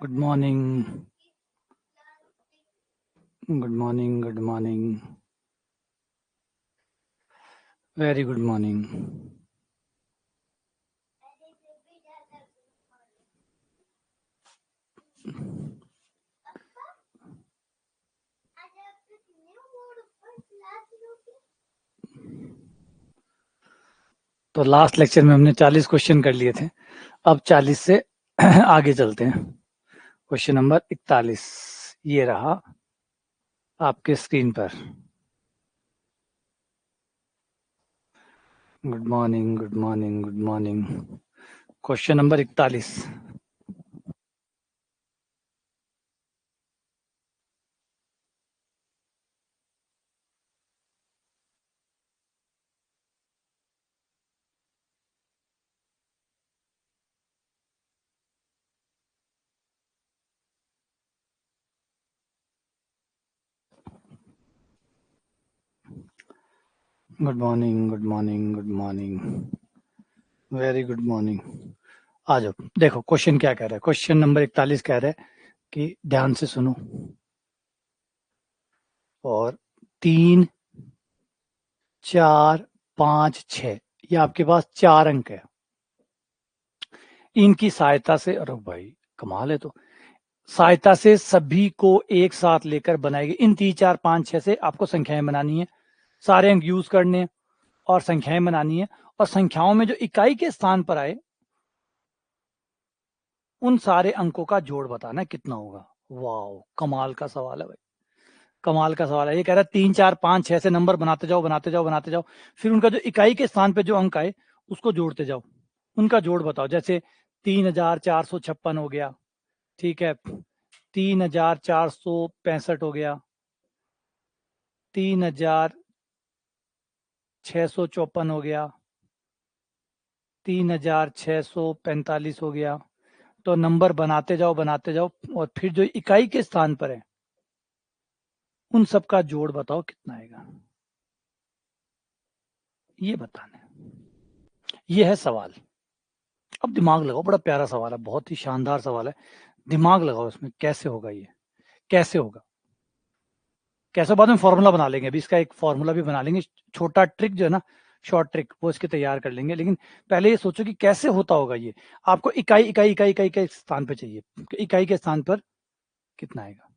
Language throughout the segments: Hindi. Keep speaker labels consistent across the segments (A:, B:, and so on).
A: Good morning. Good morning. Good morning. Very good morning. तो लास्ट लेक्चर में हमने 40 क्वेश्चन कर लिए थे। अब 40 से आगे चलते हैं। क्वेश्चन नंबर 41 ये रहा आपके स्क्रीन पर। Good morning, good morning, good morning. Question number 41। Good morning, good morning, good morning, very good morning. आ जाओ, देखो क्वेश्चन क्या कह रहा है। क्वेश्चन नंबर 41 कह रहा है कि ध्यान से सुनो और 3, 4, 5, 6 ये आपके पास 4 अंक है। इनकी सहायता से, अरे भाई कमाल है, तो सहायता से सभी को एक साथ लेकर बनाएगी। इन 3, 4, 5, 6 से आपको संख्याएं बनानी है, सारे अंक यूज करने हैं और संख्याएं बनानी है। और संख्याओं में जो इकाई के स्थान पर आए उन सारे अंकों का जोड़ बताना कितना होगा। वाह, कमाल का सवाल है भाई, कमाल का सवाल है। ये कह रहा है 3, 4, 5, 6 से नंबर बनाते जाओ, बनाते जाओ, बनाते जाओ, फिर उनका जो इकाई के स्थान पे जो अंक आए उसको जोड़ते जाओ, उनका जोड़ बताओ। जैसे 3456 हो गया, ठीक है, 3465 हो गया, 3654 हो गया, 3645 हो गया। तो नंबर बनाते जाओ, बनाते जाओ, और फिर जो इकाई के स्थान पर है उन सब का जोड़ बताओ कितना आएगा, ये बताना है। ये है सवाल। अब दिमाग लगाओ, बड़ा प्यारा सवाल है, बहुत ही शानदार सवाल है। दिमाग लगाओ इसमें, कैसे होगा ये, कैसे होगा, कैसे। बाद में फॉर्मूला बना लेंगे, अभी इसका एक फॉर्मूला भी बना लेंगे, छोटा ट्रिक जो है ना, शॉर्ट ट्रिक, वो इसके तैयार कर लेंगे। लेकिन पहले ये सोचो कि कैसे होता होगा ये। आपको इकाई इकाई इकाई इकाई के स्थान पर चाहिए, इकाई के स्थान पर कितना आएगा।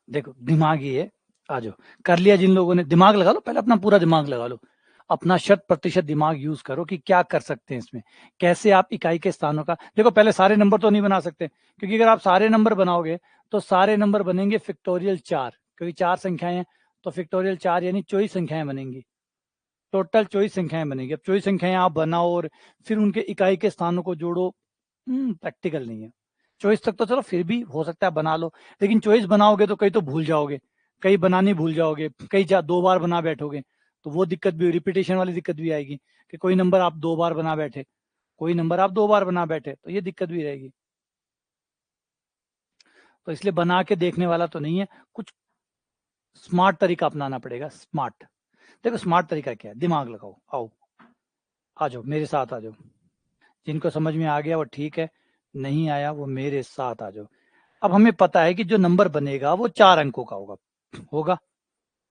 A: देखो दिमाग ये है, आ जाओ, कर लिया जिन लोगों ने, दिमाग लगा लो, पहले अपना पूरा दिमाग लगा लो, अपना 100% दिमाग यूज करो कि क्या कर सकते हैं इसमें, कैसे आप इकाई के स्थानों का। देखो पहले सारे नंबर तो नहीं बना सकते, क्योंकि अगर आप सारे नंबर बनाओगे तो सारे नंबर बनेंगे फैक्टोरियल 4, क्योंकि 4 संख्याएं हैं, तो फैक्टोरियल 4 यानी 24 संख्याएं बनेंगी, टोटल 24 संख्याएं बनेंगी। अब 24 संख्याएं आप बनाओ और फिर उनके इकाई के स्थानों को जोड़ो, प्रैक्टिकल नहीं है। 24 तक तो चलो फिर भी हो सकता है बना लो, लेकिन 24 बनाओगे तो कई तो भूल जाओगे, कई बनानी भूल जाओगे, कई 2 बार बना बैठोगे, तो वो दिक्कत भी, रिपीटेशन वाली दिक्कत भी आएगी कि कोई नंबर आप 2 बार बना बैठे, कोई नंबर आप 2 बार बना बैठे, तो ये दिक्कत भी रहेगी। तो इसलिए बना के देखने वाला तो नहीं है, कुछ स्मार्ट तरीका अपनाना पड़ेगा। स्मार्ट, देखो स्मार्ट तरीका क्या है, दिमाग लगाओ, आओ, आ जाओ मेरे साथ, आ जाओ। जिनको समझ में आ गया वो ठीक है, नहीं आया वो मेरे साथ आ जाओ। अब हमें पता है कि जो नंबर बनेगा वो 4 अंकों का होगा, होगा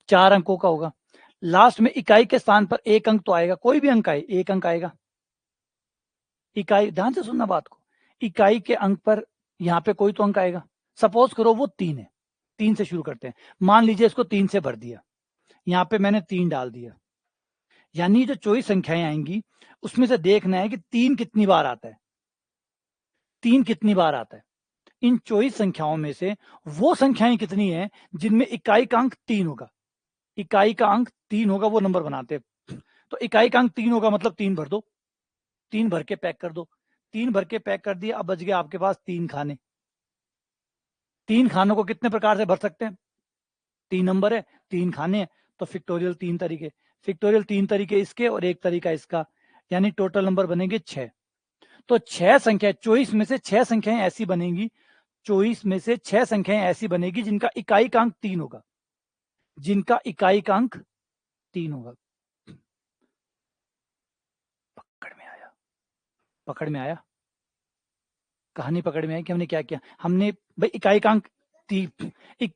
A: 4 अंकों का होगा। लास्ट में इकाई के स्थान पर एक अंक तो आएगा, कोई भी अंक आए एक अंक आएगा। इकाई, ध्यान से सुनना बात को, इकाई के अंक पर यहाँ पे कोई तो अंक आएगा। सपोज करो वो 3 है, 3 से शुरू करते हैं, मान लीजिए इसको 3 से भर दिया, यहाँ पे मैंने 3 डाल दिया, यानी जो 24 संख्याएं आएंगी उसमें से देखना है कि 3 कितनी बार आता है, 3 कितनी बार आता है। इन 24 संख्याओं में से वो संख्याएं कितनी है जिनमें इकाई का अंक 3 होगा, इकाई का अंक 3 होगा, वो नंबर बनाते हैं। तो इकाई का अंक 3 होगा मतलब 3 भर दो, 3 भर के पैक कर दो, 3 भर के पैक कर दिए, अब बच गया आपके पास 3 खाने। 3 खानों को कितने प्रकार से भर सकते हैं? 3 नंबर है, 3 खाने हैं, तो फिक्टोरियल 3 तरीके। फिक्टोरियल 3 तरीके इसके और 1 तरीका इसका, यानी टोटल नंबर बनेंगे 6। तो 6 संख्या 24 में से 6 संख्याएं ऐसी बनेंगी, 24 में से 6 संख्याएं ऐसी बनेगी जिनका इकाई का अंक 3 होगा, जिनका इकाई का अंक 3 होगा। पकड़ में आया? पकड़ में आया? कहानी पकड़ में आई कि हमने क्या किया? हमने भाई इकाई का अंक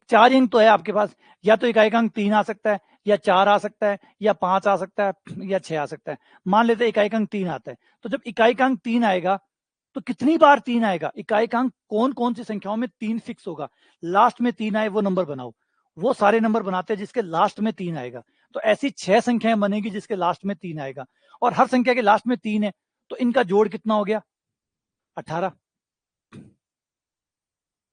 A: 4 अंक तो है आपके पास, या तो इकाई का अंक 3 आ सकता है, या 4 आ सकता है, या 5 आ सकता है, या 6 आ सकता है। मान लेते हैं इकाई का अंक 3 आता है, तो जब इकाई का अंक 3 आएगा तो कितनी बार 3 आएगा? इकाई का अंक कौन कौन सी संख्याओं में 3 फिक्स होगा, लास्ट में 3 आए वो नंबर बनाओ। वो सारे नंबर बनाते हैं जिसके लास्ट में 3 आएगा। तो ऐसी 6 संख्याएं बनेगी जिसके लास्ट में 3 आएगा, और हर संख्या के लास्ट में 3 है, तो इनका जोड़ कितना हो गया? 18।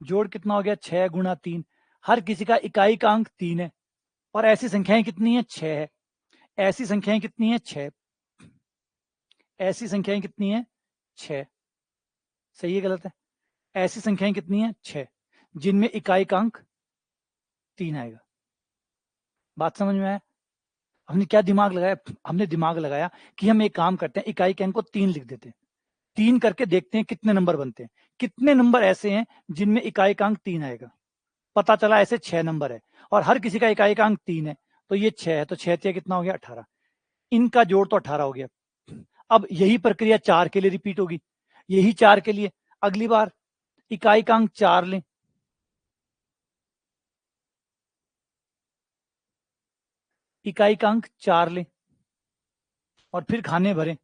A: जोड़ कितना हो गया? 6 गुणा 3। हर किसी का इकाई का अंक 3 है, और ऐसी संख्याएं कितनी है? 6 है। ऐसी संख्याएं कितनी है? 6। ऐसी संख्याएं कितनी है? 6। सही है गलत है? ऐसी संख्याएं कितनी है? 6, जिनमें इकाई का अंक 3 आएगा। बात समझ में आया? हमने क्या दिमाग लगाया? हमने दिमाग लगाया कि हम एक काम करते हैं, इकाई के अंक को 3 लिख देते हैं, 3 करके देखते हैं कितने नंबर बनते हैं। कितने नंबर ऐसे हैं जिनमें इकाई का अंक 3 आएगा? पता चला ऐसे 6 नंबर है, और हर किसी का इकाई का अंक 3 है, तो ये 6 है, तो 6 कितना हो गया? 18। इनका जोड़ तो 18 हो गया। अब यही प्रक्रिया 4 के लिए रिपीट होगी, यही 4 के लिए। अगली बार इकाई का अंक 4 लें, इकाई का अंक 4 लें, और फिर खाने भरें।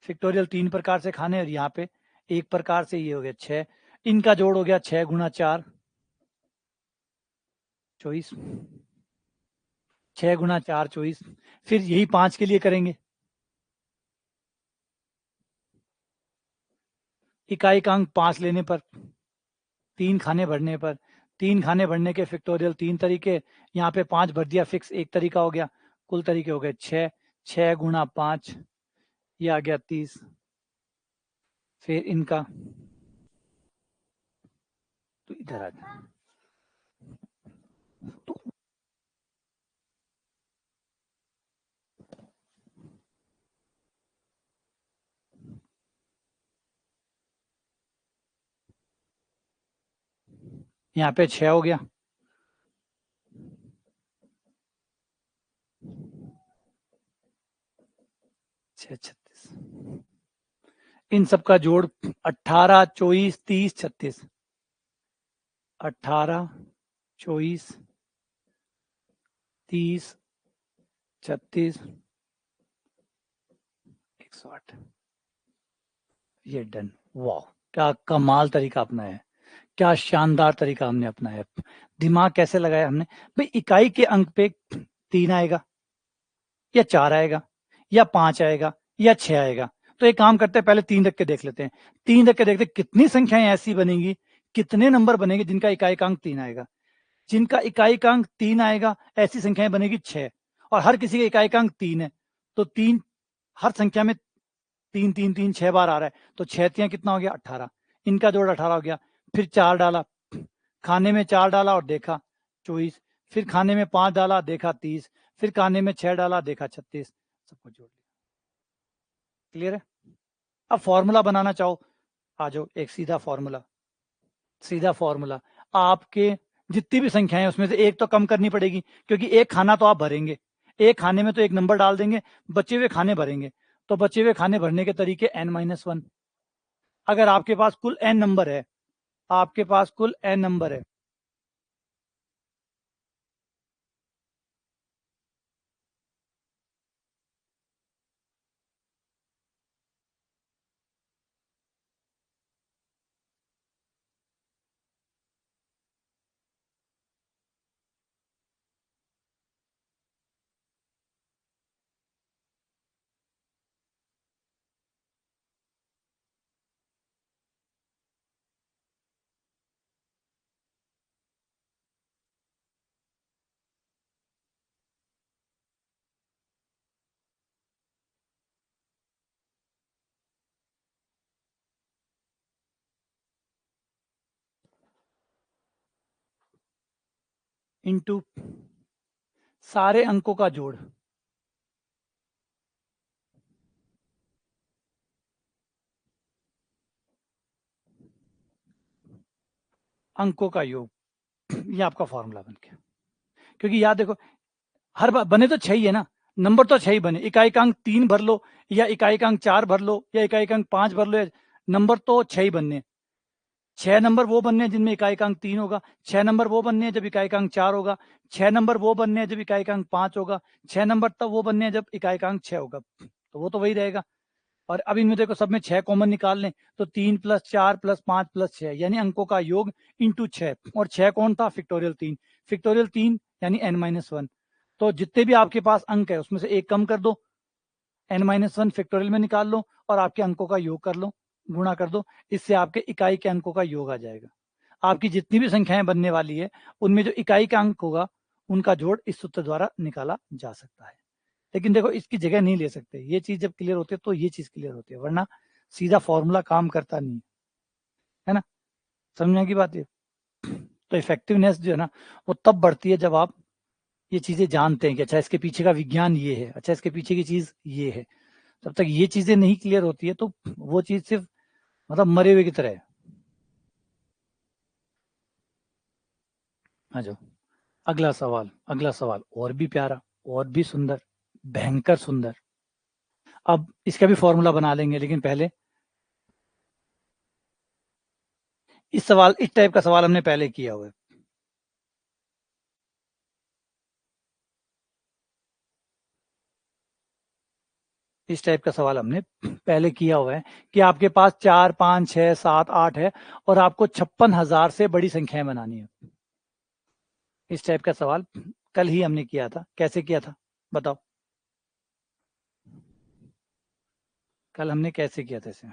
A: फिक्टोरियल 3 प्रकार से खाने, और यहाँ पे एक प्रकार से, ये हो गया 6। इनका जोड़ हो गया 6 गुणा 4, 24। 6 गुणा 4 24। फिर यही 5 के लिए करेंगे। इकाई का अंक 5 लेने पर, 3 खाने भरने पर, 3 खाने भरने के फिक्टोरियल 3 तरीके, यहाँ पे 5 भर दिया फिक्स, एक तरीका हो गया। कुल तरीके हो गए 6। 6 गुणा 5, ये आ गया 30। फिर इनका, तो इधर आ गया, तो यहाँ पे 6 हो गया, 6 36। इन सबका जोड़ 18 24 30 36। 18 24 30 36 108। ये डन। वाह, क्या कमाल तरीका अपनाया है, क्या शानदार तरीका हमने अपनाया है। दिमाग कैसे लगाया हमने? भाई इकाई के अंक पे 3 आएगा, या 4 आएगा, या 5 आएगा, या 6 आएगा। तो एक काम करते हैं, पहले 3 रख के देख लेते हैं। 3 रख के देखते हैं कितनी संख्याएं ऐसी बनेंगी, कितने नंबर बनेंगे जिनका इकाई का अंक 3 आएगा। जिनका इकाई का अंक 3 आएगा, ऐसी संख्याएं बनेगी 6, और हर किसी का इकाई का अंक 3 है, तो 3 हर संख्या में 3 3 3 6 बार आ रहा है, तो 6 कितना हो गया? 18। इनका जोड़ 18 हो गया। फिर 4 डाला, खाने में 4 डाला और देखा 24। फिर खाने में 5 डाला, देखा 30। फिर खाने में 6 डाला, देखा 36। सबको जोड़ लिया। क्लियर है? अब फॉर्मूला बनाना चाहो, आ जाओ, एक सीधा फॉर्मूला। सीधा फॉर्मूला, आपके जितनी भी संख्याएं हैं उसमें से एक तो कम करनी पड़ेगी, क्योंकि एक खाना तो आप भरेंगे, एक खाने में तो एक नंबर डाल देंगे, बचे हुए खाने भरेंगे। तो बचे हुए खाने भरने के तरीके n-1। अगर आपके पास कुल n नंबर है, आपके पास कुल n नंबर है, इंटू सारे अंकों का जोड़, अंकों का योग, ये आपका फॉर्मूला बन गया। क्योंकि याद देखो हर बार बने तो 6 ही है ना, नंबर तो 6 ही बने, इकाई का अंक 3 भर लो या इकाई का अंक 4 भर लो या इकाई का अंक 5 भर लो, नंबर तो 6 ही बनने। 6 नंबर वो बनने हैं जिनमें इकाई का अंक 3 होगा, 6 नंबर वो बनने हैं जब इकाई का अंक 4 होगा, 6 नंबर वो बनने हैं जब इकाई का अंक 5 होगा, 6 नंबर तब वो बनने हैं जब इकाई का अंक 6 होगा, तो वो तो वही रहेगा। और अब इनमें देखो सब में 6 कॉमन निकाल लें, तो 3 + 4 + 5 + 6 यानी अंकों का योग इंटू 6, और 6 कौन था? फैक्टोरियल 3, फैक्टोरियल 3 यानी n-1। तो जितने भी आपके पास अंक है उसमें से एक कम कर दो, n-1 फैक्टोरियल में निकाल लो और आपके अंकों का योग कर लो, गुणा कर दो, इससे आपके इकाई के अंकों का योग आ जाएगा। आपकी जितनी भी संख्याएं बनने वाली है उनमें जो इकाई का अंक होगा उनका जोड़ इस सूत्र द्वारा निकाला जा सकता है। लेकिन देखो इसकी जगह नहीं ले सकते, ये चीज जब क्लियर होती है तो ये चीज क्लियर होती है, वरना सीधा फॉर्मूला काम करता नहीं है ना, समझने की बात है। तो इफेक्टिवनेस जो है ना वो तब बढ़ती है जब आप ये चीजें जानते हैं कि अच्छा इसके पीछे का विज्ञान ये है, अच्छा इसके पीछे की चीज ये है। जब तक ये चीजें नहीं क्लियर होती है तो वो चीज सिर्फ मतलब मरे हुए की तरह है। आ जाओ अगला सवाल, अगला सवाल और भी प्यारा और भी सुंदर, भयंकर सुंदर। अब इसका भी फॉर्मूला बना लेंगे, लेकिन पहले इस टाइप का सवाल हमने पहले किया हुआ है। इस टाइप का सवाल हमने पहले किया हुआ है कि आपके पास 4, 5, 6, 7, 8 है और आपको 56,000 से बड़ी संख्याएं बनानी है। इस टाइप का सवाल कल ही हमने किया था। कैसे किया था बताओ? कल हमने कैसे किया था इसे?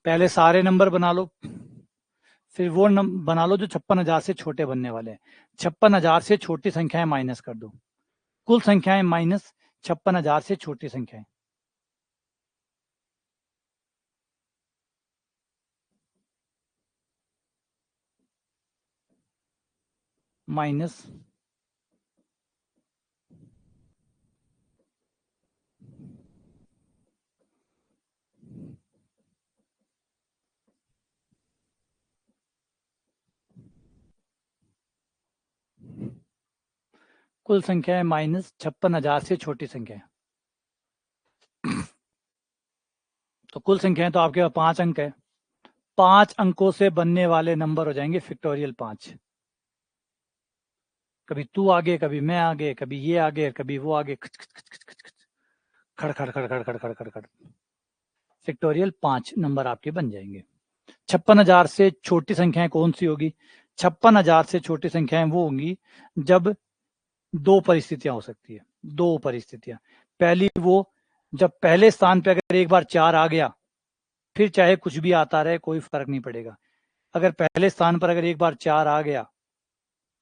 A: पहले सारे नंबर बना लो, फिर वो बना लो जो 56,000 से छोटे बनने वाले हैं। 56,000 से छोटी संख्याएं माइनस कर दो, कुल संख्याएं माइनस 56,000 से छोटी संख्याएं, माइनस कुल संख्याएं माइनस 56,000 से छोटी संख्याएं। तो कुल संख्याएं तो आपके पास 5 अंक है, 5 अंकों से बनने वाले नंबर हो जाएंगे फैक्टोरियल 5। कभी तू आगे, कभी मैं आगे, कभी ये आगे, कभी वो आगे, खच खच खच खच खच, खड़ खड़ खड़ खड़ खड़ खड़ खड़ खड़, फैक्टोरियल 5 नंबर आपके बन जाएंगे। 56,000 से छोटी संख्याएं कौन सी होगी? 56,000 से छोटी संख्याएं वो होंगी जब दो परिस्थितियां हो सकती है, दो परिस्थितियां। पहली वो जब पहले स्थान पे अगर एक बार 4 आ गया, फिर चाहे कुछ भी आता रहे कोई फर्क नहीं पड़ेगा। अगर पहले स्थान पर अगर एक बार 4 आ गया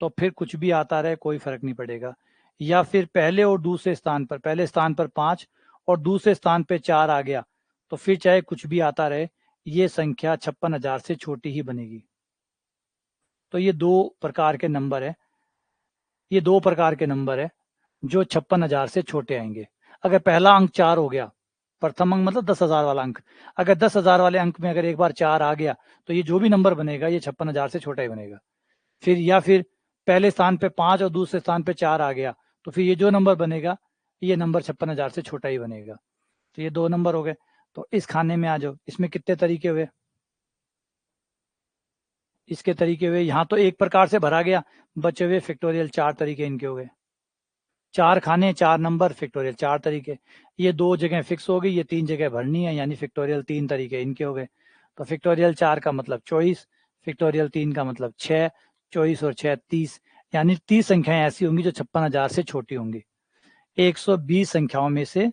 A: तो फिर कुछ भी आता रहे कोई फर्क नहीं पड़ेगा। या फिर पहले और दूसरे स्थान पर, पहले स्थान पर 5 और दूसरे स्थान पर 4 आ गया, तो फिर चाहे कुछ भी आता रहे ये संख्या 56,000 से छोटी ही बनेगी। तो ये दो प्रकार के नंबर है, ये दो प्रकार के नंबर है जो 56,000 से छोटे आएंगे। अगर पहला अंक 4 हो गया, प्रथम अंक मतलब 10,000 वाला अंक, अगर 10,000 वाले अंक में अगर एक बार 4 आ गया तो ये जो भी नंबर बनेगा ये 56,000 से छोटा ही बनेगा। फिर या फिर पहले स्थान पे 5 और दूसरे स्थान पे 4 आ गया तो फिर ये जो नंबर बनेगा ये नंबर 56,000 से छोटा ही बनेगा। तो ये दो नंबर हो गए। तो इस खाने में आ जाओ, इसमें कितने तरीके हुए? इसके तरीके हुए, यहाँ तो एक प्रकार से भरा गया, बचे हुए फैक्टोरियल 4 तरीके इनके हो गए। 4 खाने 4 नंबर फैक्टोरियल 4 तरीके। ये 2 जगह फिक्स हो गई, ये 3 जगह भरनी है, यानी फैक्टोरियल 3 तरीके इनके हो गए। तो फैक्टोरियल 4 का मतलब 24, फैक्टोरियल 3 का मतलब 6, 24 और 6 30, यानी 30 संख्याएं ऐसी होंगी जो 56,000 से छोटी होंगी। 120 संख्याओं में से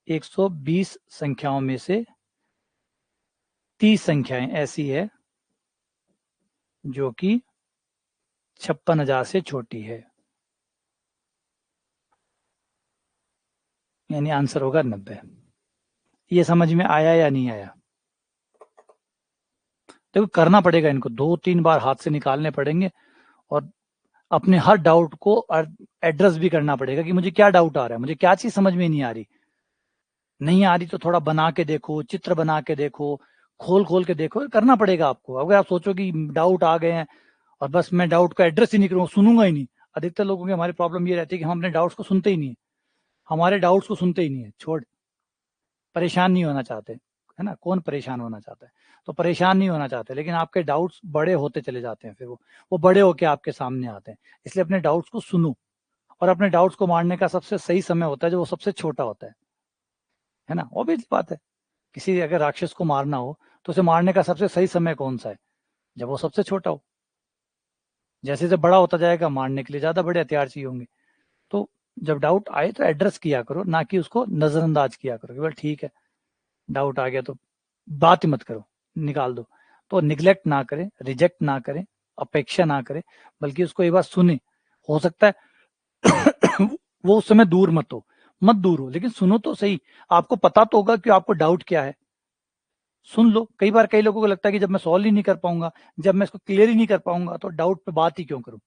A: 120 संख्याओं में से 30 संख्याएं ऐसी है जो कि 56,000 से छोटी है, यानी आंसर होगा 90। ये समझ में आया या नहीं आया? देखो करना पड़ेगा, इनको 2-3 बार हाथ से निकालने पड़ेंगे और अपने हर डाउट को एड्रेस भी करना पड़ेगा कि मुझे क्या डाउट आ रहा है, मुझे क्या चीज समझ में नहीं आ रही तो थोड़ा बना के देखो, चित्र बना के देखो, खोल खोल के देखो, करना पड़ेगा आपको। अगर आप सोचो कि डाउट आ गए हैं और बस मैं डाउट को एड्रेस ही नहीं करूँगा, सुनूंगा ही नहीं। अधिकतर लोगों की हमारी प्रॉब्लम ये रहती है कि हम अपने डाउट्स को सुनते ही नहीं है, हमारे डाउट्स को सुनते ही नहीं है। छोड़, परेशान नहीं होना चाहते, है ना? कौन परेशान होना चाहता है? तो परेशान नहीं होना चाहते, लेकिन आपके डाउट्स बड़े होते चले जाते हैं, फिर वो बड़े होके आपके सामने आते हैं। इसलिए अपने डाउट्स को सुनो, और अपने डाउट्स को मारने का सबसे सही समय होता है जब वो सबसे छोटा होता है ना? ऑब्वियस बात है, किसी अगर राक्षस को मारना हो तो उसे मारने का सबसे सही समय कौन सा है? जब वो सबसे छोटा हो। जैसे जब बड़ा होता जाएगा, मारने के लिए ज्यादा बड़े हथियार चाहिए होंगे। तो जब डाउट आए तो एड्रेस किया करो, ना कि उसको नजरअंदाज किया करो कि बस ठीक है, डाउट आ गया तो बात ही मत करो, निकाल दो। तो निग्लेक्ट ना करें, रिजेक्ट ना करें, अपेक्षा ना करें, बल्कि उसको एक बार सुने। हो सकता है वो उस समय मत दूर हो, लेकिन सुनो तो सही। आपको पता तो होगा कि आपको डाउट क्या है, सुन लो। कई बार कई लोगों को लगता है कि जब मैं सॉल्व ही नहीं कर पाऊंगा, जब मैं इसको क्लियर ही नहीं कर पाऊंगा, तो डाउट पे बात ही क्यों करूं।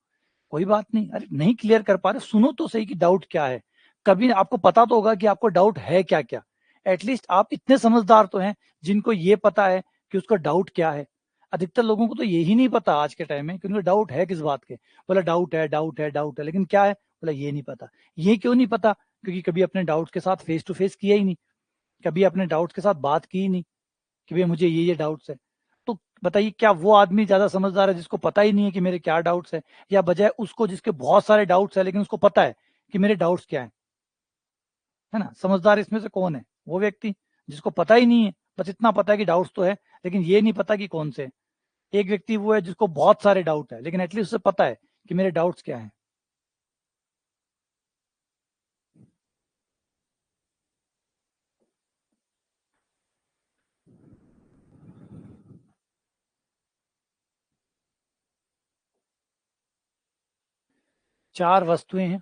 A: कोई बात नहीं, अरे नहीं क्लियर कर पा रहे, सुनो तो सही कि डाउट क्या है। कभी आपको पता तो होगा कि आपको डाउट है क्या क्या। एटलीस्ट आप इतने समझदार तो हैं जिनको ये पता है कि उसका डाउट क्या है। अधिकतर लोगों को तो यही नहीं पता आज के टाइम में कि उनका डाउट है किस बात के। बोला डाउट है, डाउट है, डाउट है, लेकिन क्या है बोला ये नहीं पता। ये क्यों नहीं पता? क्योंकि कभी अपने डाउट के साथ फेस टू फेस किया ही नहीं, कभी अपने डाउट के साथ बात की ही नहीं कि भैया मुझे ये डाउट्स है। तो बताइए, क्या वो आदमी ज्यादा समझदार है जिसको पता ही नहीं है कि मेरे क्या डाउट्स है, या बजाय उसको जिसके बहुत सारे डाउट्स है लेकिन उसको पता है कि मेरे डाउट्स क्या है ना? समझदार इसमें से कौन है? वो व्यक्ति जिसको पता ही नहीं है, बस इतना पता है कि डाउट्स तो है लेकिन ये नहीं पता कि कौन से। एक व्यक्ति वो है जिसको बहुत सारे डाउट है लेकिन एटलीस्ट उसे पता है कि मेरे डाउट्स क्या है। चार वस्तुएं हैं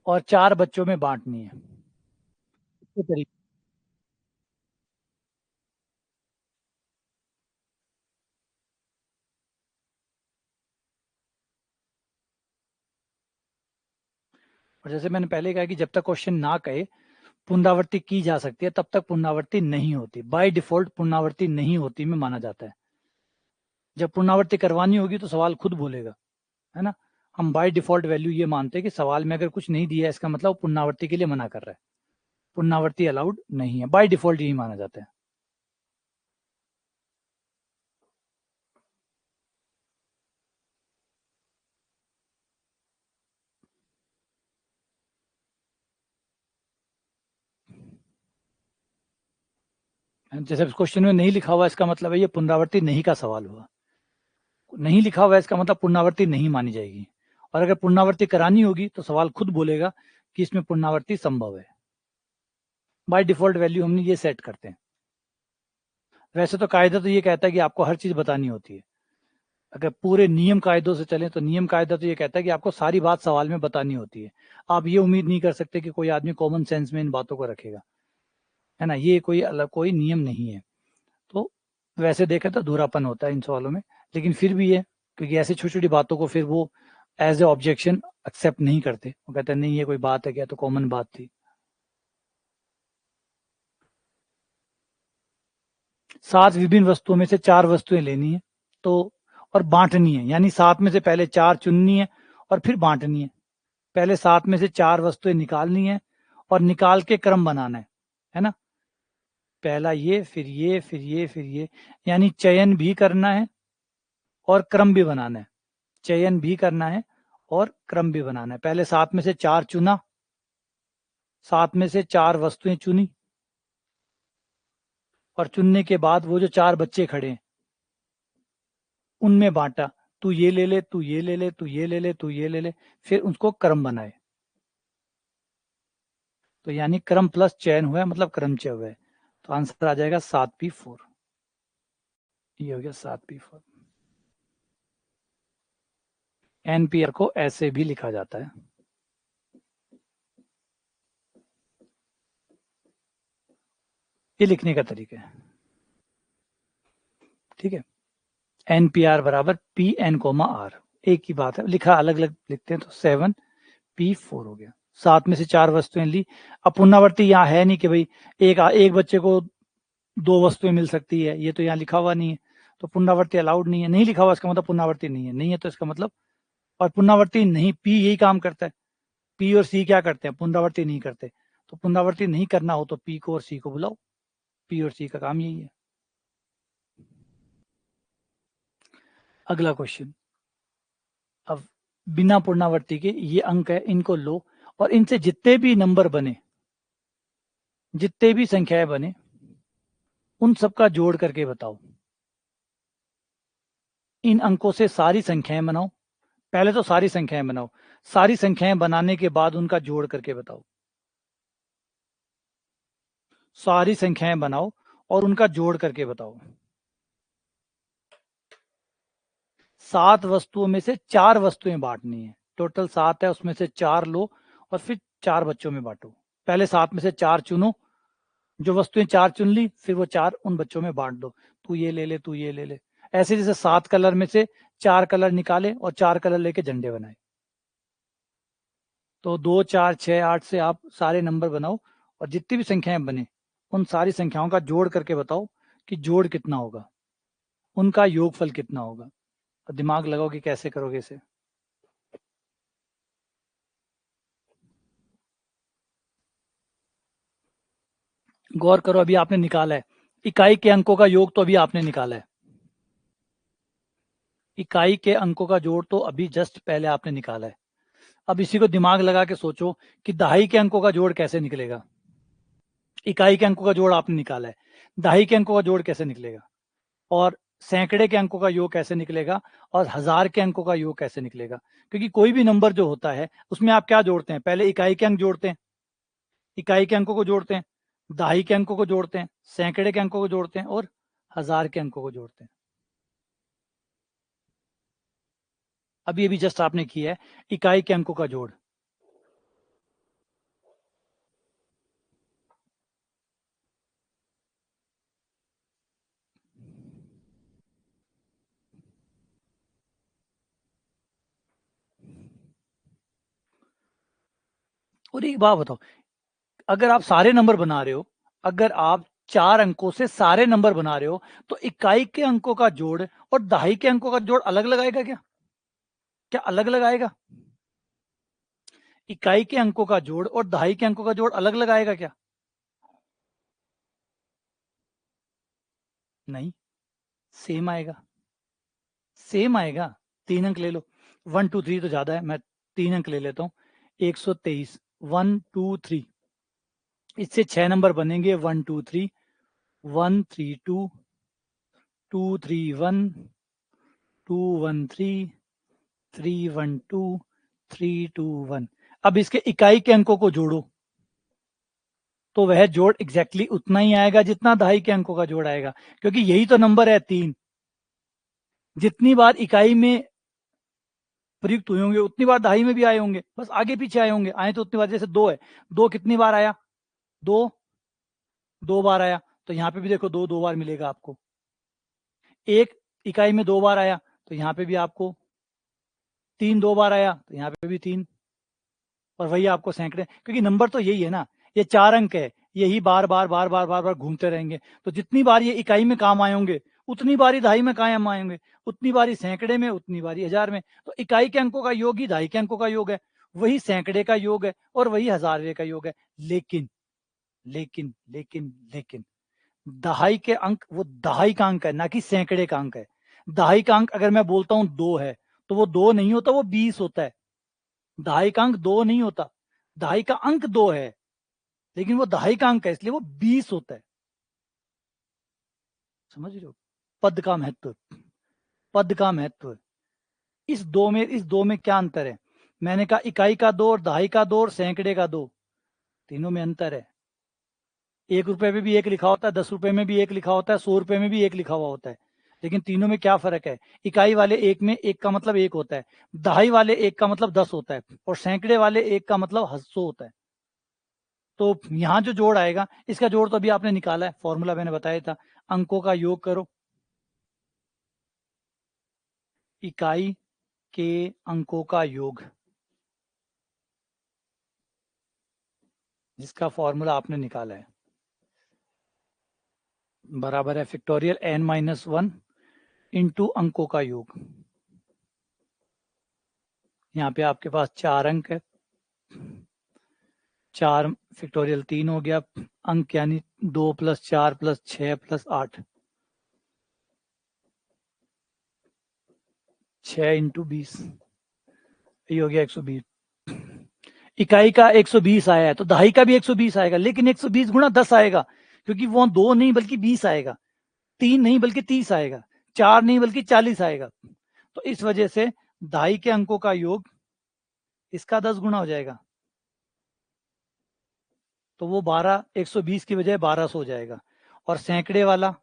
A: और चार बच्चों में बांटनी है। इसके तरीके, और जैसे मैंने पहले कहा कि जब तक क्वेश्चन ना कहे पुनरावृत्ति की जा सकती है, तब तक पुनरावृत्ति नहीं होती। बाय डिफॉल्ट पुनरावृत्ति नहीं होती में माना जाता है। जब पुनरावृत्ति करवानी होगी तो सवाल खुद बोलेगा, है ना? हम बाय डिफॉल्ट वैल्यू ये मानते हैं कि सवाल में अगर कुछ नहीं दिया है इसका मतलब पुनरावृत्ति के लिए मना कर रहा है, पुनरावृत्ति अलाउड नहीं है, बाय डिफॉल्ट यही माना जाता है। जैसे क्वेश्चन में नहीं लिखा हुआ इसका मतलब है ये पुनरावृत्ति नहीं का सवाल हुआ। नहीं लिखा हुआ इसका मतलब पुनरावृत्ति नहीं मानी जाएगी। और अगर पुनरावृत्ति करानी होगी तो सवाल खुद बोलेगा कि इसमें पुनरावृत्ति संभव है। बाय डिफॉल्ट वैल्यू हमने ये सेट करते हैं। वैसे तो कायदा तो ये कहता है कि आपको हर चीज बतानी होती है। अगर पूरे नियम कायदों से चले तो नियम कायदा तो ये कहता है कि आपको सारी बात सवाल में बतानी होती है। आप ये उम्मीद नहीं कर सकते कि कोई आदमी कॉमन सेंस में इन बातों को रखेगा, है ना? ये कोई अलग कोई नियम नहीं है। तो वैसे देखें तो अधूरापन होता है इन सवालों में, लेकिन फिर भी है, क्योंकि ऐसी छोटी छोटी बातों को फिर वो एज ए ऑब्जेक्शन एक्सेप्ट नहीं करते। वो कहते हैं नहीं ये कोई बात है क्या, तो कॉमन बात थी। 7 विभिन्न वस्तुओं में से 4 वस्तुएं लेनी है तो और बांटनी है, यानी 7 में से पहले 4 चुननी है और फिर बांटनी है। पहले 7 में से 4 वस्तुएं निकालनी है और निकाल के क्रम बनाना है ना? पहला ये, फिर ये, फिर ये, फिर ये, यानी चयन भी करना है और क्रम भी बनाना है। चयन भी करना है और क्रम भी बनाना है। पहले 7 में से 4 चुना, 7 में से 4 वस्तुएं चुनी, और चुनने के बाद वो जो 4 बच्चे खड़े हैं उनमें बांटा। तू ये ले ले, तू ये ले ले, तू ये ले ले, तू ये ले ले, फिर उसको क्रम बनाए। तो यानी क्रम प्लस चयन हुआ है, मतलब क्रमचय हुआ है। तो आंसर आ जाएगा 7p4। ये हो गया 7p4। एनपीआर को ऐसे भी लिखा जाता है। ये लिखने का तरीका है, ठीक है। एनपीआर बराबर पी एन कोमा आर, एक ही बात है, लिखा अलग अलग लिखते हैं। तो 7p4 हो गया। 7 में से 4 वस्तुएं ली। अब पुनरावृत्ति यहाँ है नहीं कि भाई एक बच्चे को 2 वस्तुएं मिल सकती है, ये तो यहाँ लिखा हुआ नहीं है। तो पुनरावृत्ति अलाउड नहीं है, नहीं लिखा हुआ इसका मतलब पुनरावृत्ति नहीं है, नहीं है तो इसका मतलब, और पुनरावृत्ति नहीं, पी यही काम करता है। पी और सी क्या करते हैं, पुनरावृत्ति नहीं करते। तो पुनरावृत्ति नहीं करना हो तो पी को और सी को बुलाओ, पी और सी का काम यही है। अगला क्वेश्चन, अब बिना पुनरावृत्ति के ये अंक है, इनको लो और इनसे जितने भी नंबर बने, जितने भी संख्याएं बने, उन सबका जोड़ करके बताओ। इन अंकों से सारी संख्याएं बनाओ। पहले तो सारी संख्याएं बनाओ, सारी संख्याएं बनाने के बाद उनका जोड़ करके बताओ। सारी संख्याएं बनाओ और उनका जोड़ करके बताओ। 7 वस्तुओं में से 4 वस्तुएं बांटनी है। टोटल 7 है, उसमें से 4 लो और फिर 4 बच्चों में बांटो। पहले 7 में से 4 चुनो, जो वस्तुएं 4 चुन ली, फिर वो 4 उन बच्चों में बांट दो। तू ये ले ले, तू ये ले ले। ऐसे जैसे 7 कलर में से 4 कलर निकाले और 4 कलर लेके झंडे बनाए। तो 2, 4, 6, 8 से आप सारे नंबर बनाओ और जितनी भी संख्याएं बने उन सारी संख्याओं का जोड़ करके बताओ कि जोड़ कितना होगा, उनका योगफल कितना होगा। और दिमाग लगाओ कि कैसे करोगे इसे। गौर करो, अभी आपने निकाला है इकाई के अंकों का योग, तो अभी आपने निकाला है। इकाई के अंकों का जोड़ तो अभी जस्ट पहले आपने निकाला है। अब इसी को दिमाग लगा के सोचो कि दहाई के अंकों का जोड़ कैसे निकलेगा। इकाई के अंकों का जोड़ आपने निकाला है, दहाई के अंकों का जोड़ कैसे निकलेगा, और सैकड़े के अंकों का योग कैसे निकलेगा, और 1000 के अंकों का योग कैसे निकलेगा। क्योंकि कोई भी नंबर जो होता है उसमें आप क्या जोड़ते हैं, पहले इकाई के अंक जोड़ते हैं, इकाई के अंकों को जोड़ते हैं, दहाई के अंकों को जोड़ते हैं, सैकड़े के अंकों को जोड़ते हैं और 1000 के अंकों को जोड़ते हैं। अभी अभी जस्ट आपने किया है इकाई के अंकों का जोड़। और एक बात बताओ, अगर आप सारे नंबर बना रहे हो, अगर आप 4 अंकों से सारे नंबर बना रहे हो, तो इकाई के अंकों का जोड़ और दहाई के अंकों का जोड़ अलग अलग आएगा क्या? क्या अलग अलग आएगा? इकाई के अंकों का जोड़ और दहाई के अंकों का जोड़ अलग अलग आएगा क्या? नहीं, सेम आएगा, सेम आएगा। 3 अंक ले लो, 1 2 3 तो ज्यादा है, मैं 3 अंक ले लेता हूँ। 123, 1 2 3, इससे 6 नंबर बनेंगे, 1 2 3, 1 3 2, 2 3 1, 2 1 3, 3 1 2, 3 2 1। अब इसके इकाई के अंकों को जोड़ो तो वह जोड़ एग्जैक्टली उतना ही आएगा जितना दहाई के अंकों का जोड़ आएगा, क्योंकि यही तो नंबर है 3। जितनी बार इकाई में प्रयुक्त हुए होंगे उतनी बार दहाई में भी आए होंगे, बस आगे पीछे आए होंगे, आए तो उतनी बार। जैसे 2 है, 2 कितनी बार आया, 2 2 बार आया, तो यहाँ पे भी देखो 2 2 बार मिलेगा आपको। 1 इकाई में 2 बार आया, तो यहाँ पे भी आपको 3 2 बार आया, तो यहाँ पे भी 3। और वही आपको सैकड़े, क्योंकि नंबर तो यही है ना, ये 4 अंक है, यही बार बार बार बार बार बार घूमते रहेंगे। तो जितनी बार ये इकाई में काम आए होंगे उतनी बार ही दहाई में कायम आएंगे, उतनी बार ही सैकड़े में, उतनी बार ही 1000 में। तो इकाई के अंकों का योग ही दहाई के अंकों का योग है, वही सैकड़े का योग है और वही हजारवे का योग है। लेकिन लेकिन लेकिन लेकिन दहाई के अंक वो दहाई का अंक है, ना कि सैकड़े का अंक है। दहाई का अंक अगर मैं बोलता हूं 2 है, तो वो 2 नहीं होता, वो 20 होता है। दहाई का अंक 2 नहीं होता, दहाई का अंक 2 है, लेकिन वो दहाई का अंक है इसलिए वो 20 होता है। समझ रहे हो? पद का महत्व, पद का महत्व। इस दो में क्या अंतर है? मैंने कहा इकाई का 2 और दहाई का 2 और सैकड़े का 2, तीनों में अंतर है। 1 रुपए में भी 1 लिखा होता है, 10 रुपए में भी 1 लिखा होता है, 100 रुपए में भी 1 लिखा हुआ होता है, लेकिन तीनों में क्या फर्क है? इकाई वाले 1 में 1 का मतलब 1 होता है, दहाई वाले 1 का मतलब 10 होता है, और सैकड़े वाले 1 का मतलब 100 होता है। तो यहाँ जो जोड़ आएगा, इसका जोड़ तो अभी आपने निकाला है, फॉर्मूला मैंने बताया था, अंकों का योग करो, इकाई के अंकों का योग, जिसका फॉर्मूला आपने निकाला है, बराबर है फैक्टोरियल n-1 इंटू अंकों का योग। यहाँ पे आपके पास 4 अंक है, 4 फैक्टोरियल 3 हो गया अंक, यानी 2 + 4 + 6 + 8, 6 × 20, ये हो गया 120। इकाई का 120 आया है, तो दहाई का भी 120 आएगा, लेकिन 120 × 10 आएगा, क्योंकि वो 2 नहीं बल्कि 20 आएगा, 3 नहीं बल्कि 30 आएगा, 4 नहीं बल्कि 40 आएगा। तो इस वजह से दहाई के अंकों का योग इसका 10 गुना हो जाएगा, तो वो 12, 120 की बजाय 1200 हो जाएगा। और सैकड़े वाला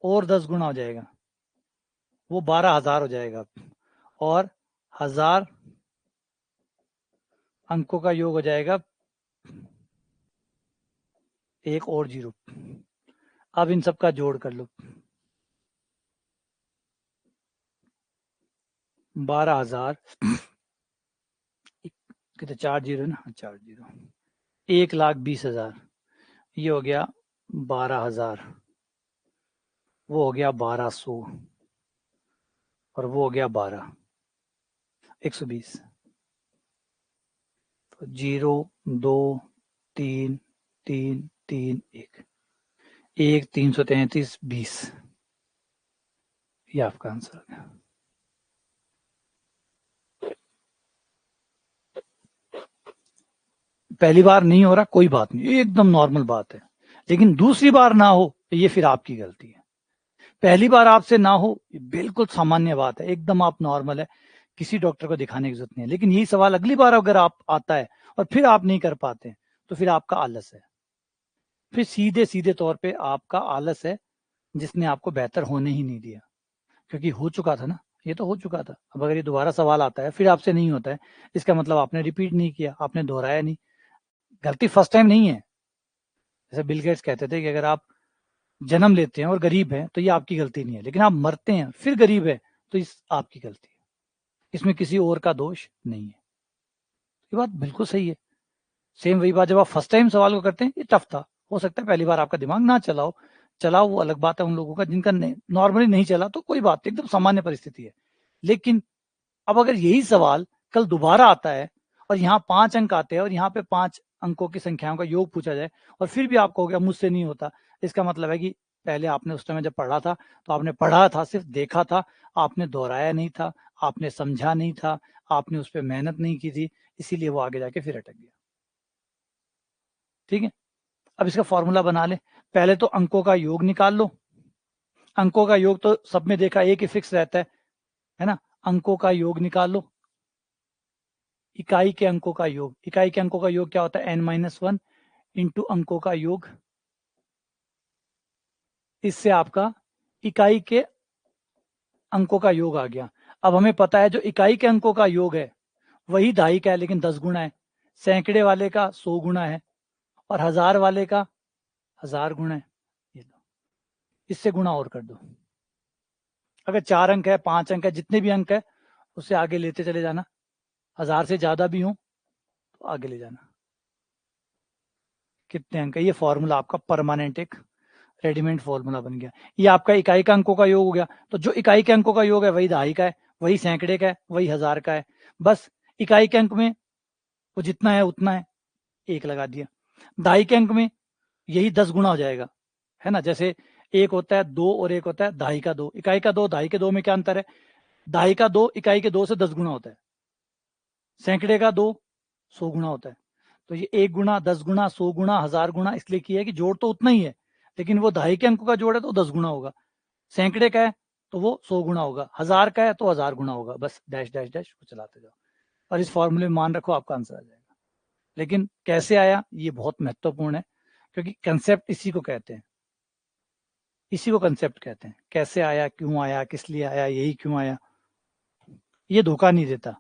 A: और 10 गुना हो जाएगा, वो 12,000 हो जाएगा, और 1000 अंकों का योग हो जाएगा, एक और जीरो। अब इन सब का जोड़ कर लो, 12,000 कितने, 4 जीरो ना, 4 जीरो, 1,20,000, ये हो गया 12,000, वो हो गया 1200, और वो हो गया 12, 120। तो 0, 2, 3, 3, 3, 1, 333, 20, ये आपका आंसर है। पहली बार नहीं हो रहा, कोई बात नहीं, एकदम नॉर्मल बात है, लेकिन दूसरी बार ना हो तो ये फिर आपकी गलती है। पहली बार आपसे ना हो, बिल्कुल सामान्य बात है, एकदम आप नॉर्मल है, किसी डॉक्टर को दिखाने की जरूरत नहीं है। लेकिन यही सवाल अगली बार अगर आप आता है और फिर आप नहीं कर पाते, तो फिर आपका आलस है, फिर सीधे सीधे तौर पे आपका आलस है, जिसने आपको बेहतर होने ही नहीं दिया, क्योंकि हो चुका था ना, ये तो हो चुका था। अब अगर ये दोबारा सवाल आता है फिर आपसे नहीं होता है, इसका मतलब आपने रिपीट नहीं किया, आपने दोहराया नहीं। गलती फर्स्ट टाइम नहीं है। जैसे बिल गेट्स कहते थे कि अगर आप जन्म लेते हैं और गरीब हैं तो ये आपकी गलती नहीं है, लेकिन आप मरते हैं फिर गरीब है तो इस आपकी गलती है, इसमें किसी और का दोष नहीं है। ये बात बिल्कुल सही है। सेम वही बात जब आप फर्स्ट टाइम सवाल को करते हैं, ये टफ था, हो सकता है पहली बार आपका दिमाग ना चलाओ, चलाओ वो अलग बात है उन लोगों का जिनका नॉर्मली नहीं चला, तो कोई बात, एकदम सामान्य परिस्थिति है। लेकिन अब अगर यही सवाल कल दोबारा आता है और यहाँ 5 अंक आते हैं और यहाँ पे 5 अंकों की संख्याओं का योग पूछा जाए और फिर भी आपको हो गया मुझसे नहीं होता, इसका मतलब है कि पहले आपने उस समय जब पढ़ा था तो आपने पढ़ा था, सिर्फ देखा था, आपने दोहराया नहीं था, आपने समझा नहीं था, आपने उस पर मेहनत नहीं की थी, इसीलिए वो आगे जाके फिर अटक गया। ठीक है, अब इसका फॉर्मूला बना ले। पहले तो अंकों का योग निकाल लो, अंकों का योग तो सब में देखा एक ही फिक्स रहता है ना। अंकों का योग निकाल लो, इकाई के अंकों का योग, इकाई के अंकों का योग क्या होता है, n-1 इंटू अंकों का योग, इससे आपका इकाई के अंकों का योग आ गया। अब हमें पता है जो इकाई के अंकों का योग है वही दहाई का है, लेकिन 10 गुना है, सैकड़े वाले का 100 गुना है, और 1000 वाले का 1000 गुना है। ये लो, इससे गुणा और कर दो। अगर 4 अंक है, 5 अंक है, जितने भी अंक है उससे आगे लेते चले जाना, 1000 से ज्यादा भी हो तो आगे ले जाना। कितने अंक है, ये फॉर्मूला आपका परमानेंट एक रेडीमेड फॉर्मूला बन गया। ये आपका इकाई का अंकों का योग हो गया। तो जो इकाई के अंकों का योग है वही दहाई का है, वही सैकड़े का है, वही 1000 का है। बस इकाई के अंक में वो जितना है उतना है, 1 लगा दिया। दहाई के अंक में यही 10 गुना हो जाएगा, है ना। जैसे एक होता है 2 और एक होता है दहाई का 2, इकाई का 2, दहाई के 2 में क्या अंतर है, दहाई का 2 इकाई के 2 से 10 गुना होता है, सैकड़े का 2 100 गुना होता है। तो ये 1 गुना, 10 गुना, 100 गुना, 1000 गुना इसलिए किया है कि जोड़ तो उतना ही है, लेकिन वो दहाई के अंकों का जोड़ है तो 10 गुना होगा, सैकड़े का है तो वो 100 गुना होगा, 1000 का है तो 1000 गुना होगा। बस डैश डैश डैश वो चलाते जाओ। और इस फॉर्मूले में मान रखो, आपका आंसर आ जाएगा। लेकिन कैसे आया ये बहुत महत्वपूर्ण है, क्योंकि कंसेप्ट इसी को कहते हैं, इसी को कंसेप्ट कहते हैं। कैसे आया, क्यों आया, किस लिए आया, यही क्यों आया, ये धोखा नहीं देता।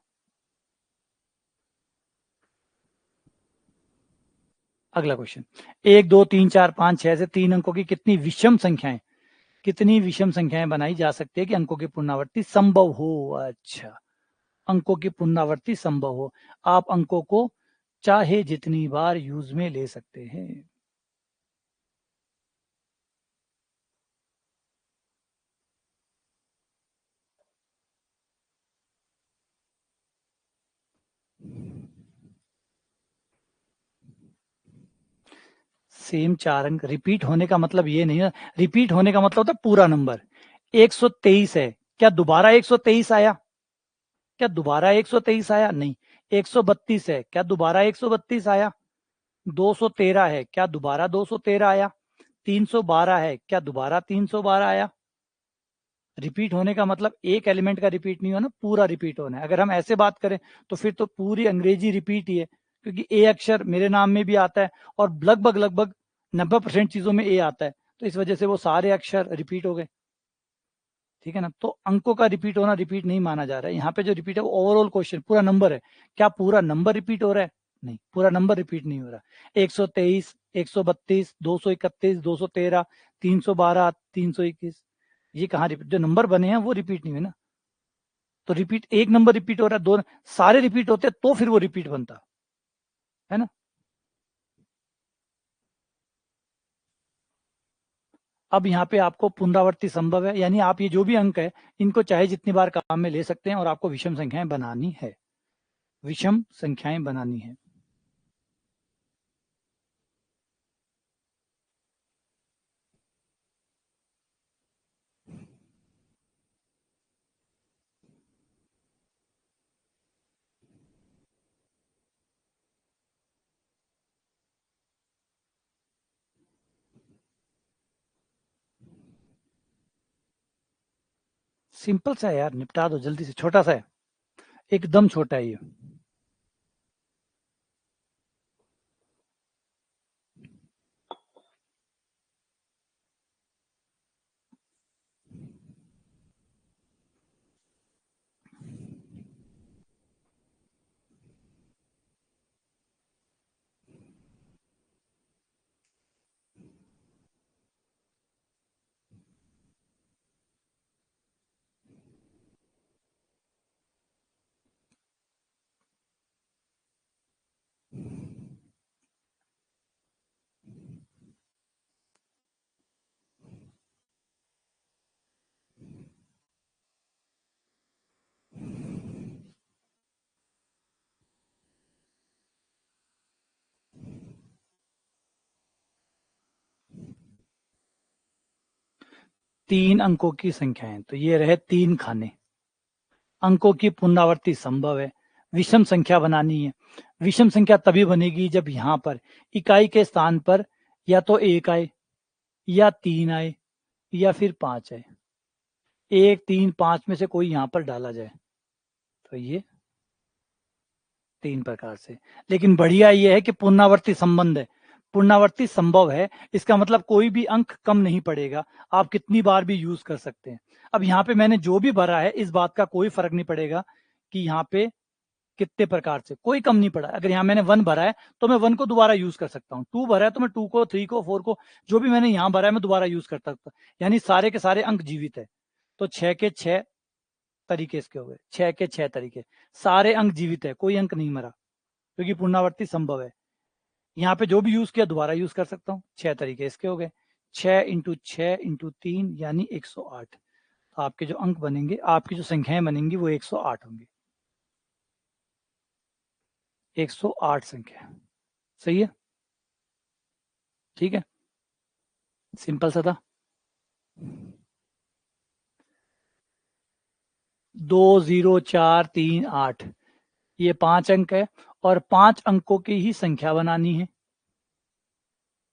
A: अगला क्वेश्चन, 1 2 3 4 5 6 से 3 अंकों की कितनी विषम संख्याएं बनाई जा सकती है कि अंकों की पुनरावृत्ति संभव हो। अच्छा, अंकों की पुनरावृत्ति संभव हो। आप अंकों को चाहे जितनी बार यूज में ले सकते हैं। सेम 4 अंक रिपीट होने का मतलब ये नहीं है, रिपीट होने का मतलब होता है पूरा नंबर। 123 है, क्या दोबारा 123 आया? क्या दोबारा 123 आया? नहीं। 132 है, क्या दोबारा 132 आया? 213 है, क्या दोबारा 213 आया? 312 है, क्या दोबारा 312 आया? रिपीट होने का मतलब एक एलिमेंट का रिपीट नहीं होना, पूरा रिपीट होना है। अगर हम ऐसे बात करें तो फिर तो पूरी अंग्रेजी रिपीट ही है, क्योंकि ए अक्षर मेरे नाम में भी आता है और लगभग लगभग 90% चीजों में ए आता है, तो इस वजह से वो सारे अक्षर रिपीट हो गए। ठीक है ना, तो अंकों का रिपीट होना रिपीट नहीं माना जा रहा है। यहाँ पे जो रिपीट है वो ओवरऑल क्वेश्चन पूरा नंबर है। क्या पूरा नंबर रिपीट हो रहा है? नहीं, पूरा नंबर रिपीट नहीं हो रहा। 123, 132, 231, 213, 312, 321, ये कहाँ रिपीट? जो नंबर बने हैं वो रिपीट नहीं हुए ना। तो रिपीट, एक नंबर रिपीट हो रहा है, दो सारे रिपीट होते तो फिर वो रिपीट बनता है ना। अब यहाँ पे आपको पुनरावृत्ति संभव है, यानी आप ये जो भी अंक है इनको चाहे जितनी बार काम में ले सकते हैं और आपको विषम संख्याएं बनानी है, विषम संख्याएं बनानी है। सिंपल सा है यार, निपटा दो जल्दी से, छोटा सा है, एकदम छोटा है ये। तीन अंकों की संख्याएं, तो ये रहे 3 खाने। अंकों की पुनरावृत्ति संभव है, विषम संख्या बनानी है। विषम संख्या तभी बनेगी जब यहाँ पर इकाई के स्थान पर या तो 1 आए, या 3 आए, या फिर 5 आए। 1 3 5 में से कोई यहाँ पर डाला जाए, तो ये 3 प्रकार से। लेकिन बढ़िया ये है कि पुनरावृत्ति संबंध है, पुनरावृत्ति संभव है, इसका मतलब कोई भी अंक कम नहीं पड़ेगा, आप कितनी बार भी यूज कर सकते हैं। अब यहाँ पे मैंने जो भी भरा है इस बात का कोई फर्क नहीं पड़ेगा कि यहाँ पे कितने प्रकार से, कोई कम नहीं पड़ा। अगर यहाँ मैंने 1 भरा है तो मैं 1 को दोबारा यूज कर सकता हूँ, 2 भरा है तो मैं 2 को, 3 को, 4 को, जो भी मैंने यहाँ भरा है मैं दोबारा यूज कर सकता हूँ। यानी सारे के सारे अंक जीवित है। तो 6 के 6 तरीके इसके हो गए, 6 के 6 तरीके, सारे अंक जीवित है, कोई अंक नहीं मरा, क्योंकि पुनरावृत्ति संभव है। यहाँ पे जो भी यूज किया दोबारा यूज कर सकता हूँ। 6 तरीके इसके हो गए, 6 इंटू 6 इंटू 3 यानी 108। तो आपके जो अंक बनेंगे, आपकी जो संख्याएं बनेंगी वो 108 होंगी, 108 संख्या। सही है, ठीक है, सिंपल सा था। 20438, ये 5 अंक है और 5 अंकों की ही संख्या बनानी है।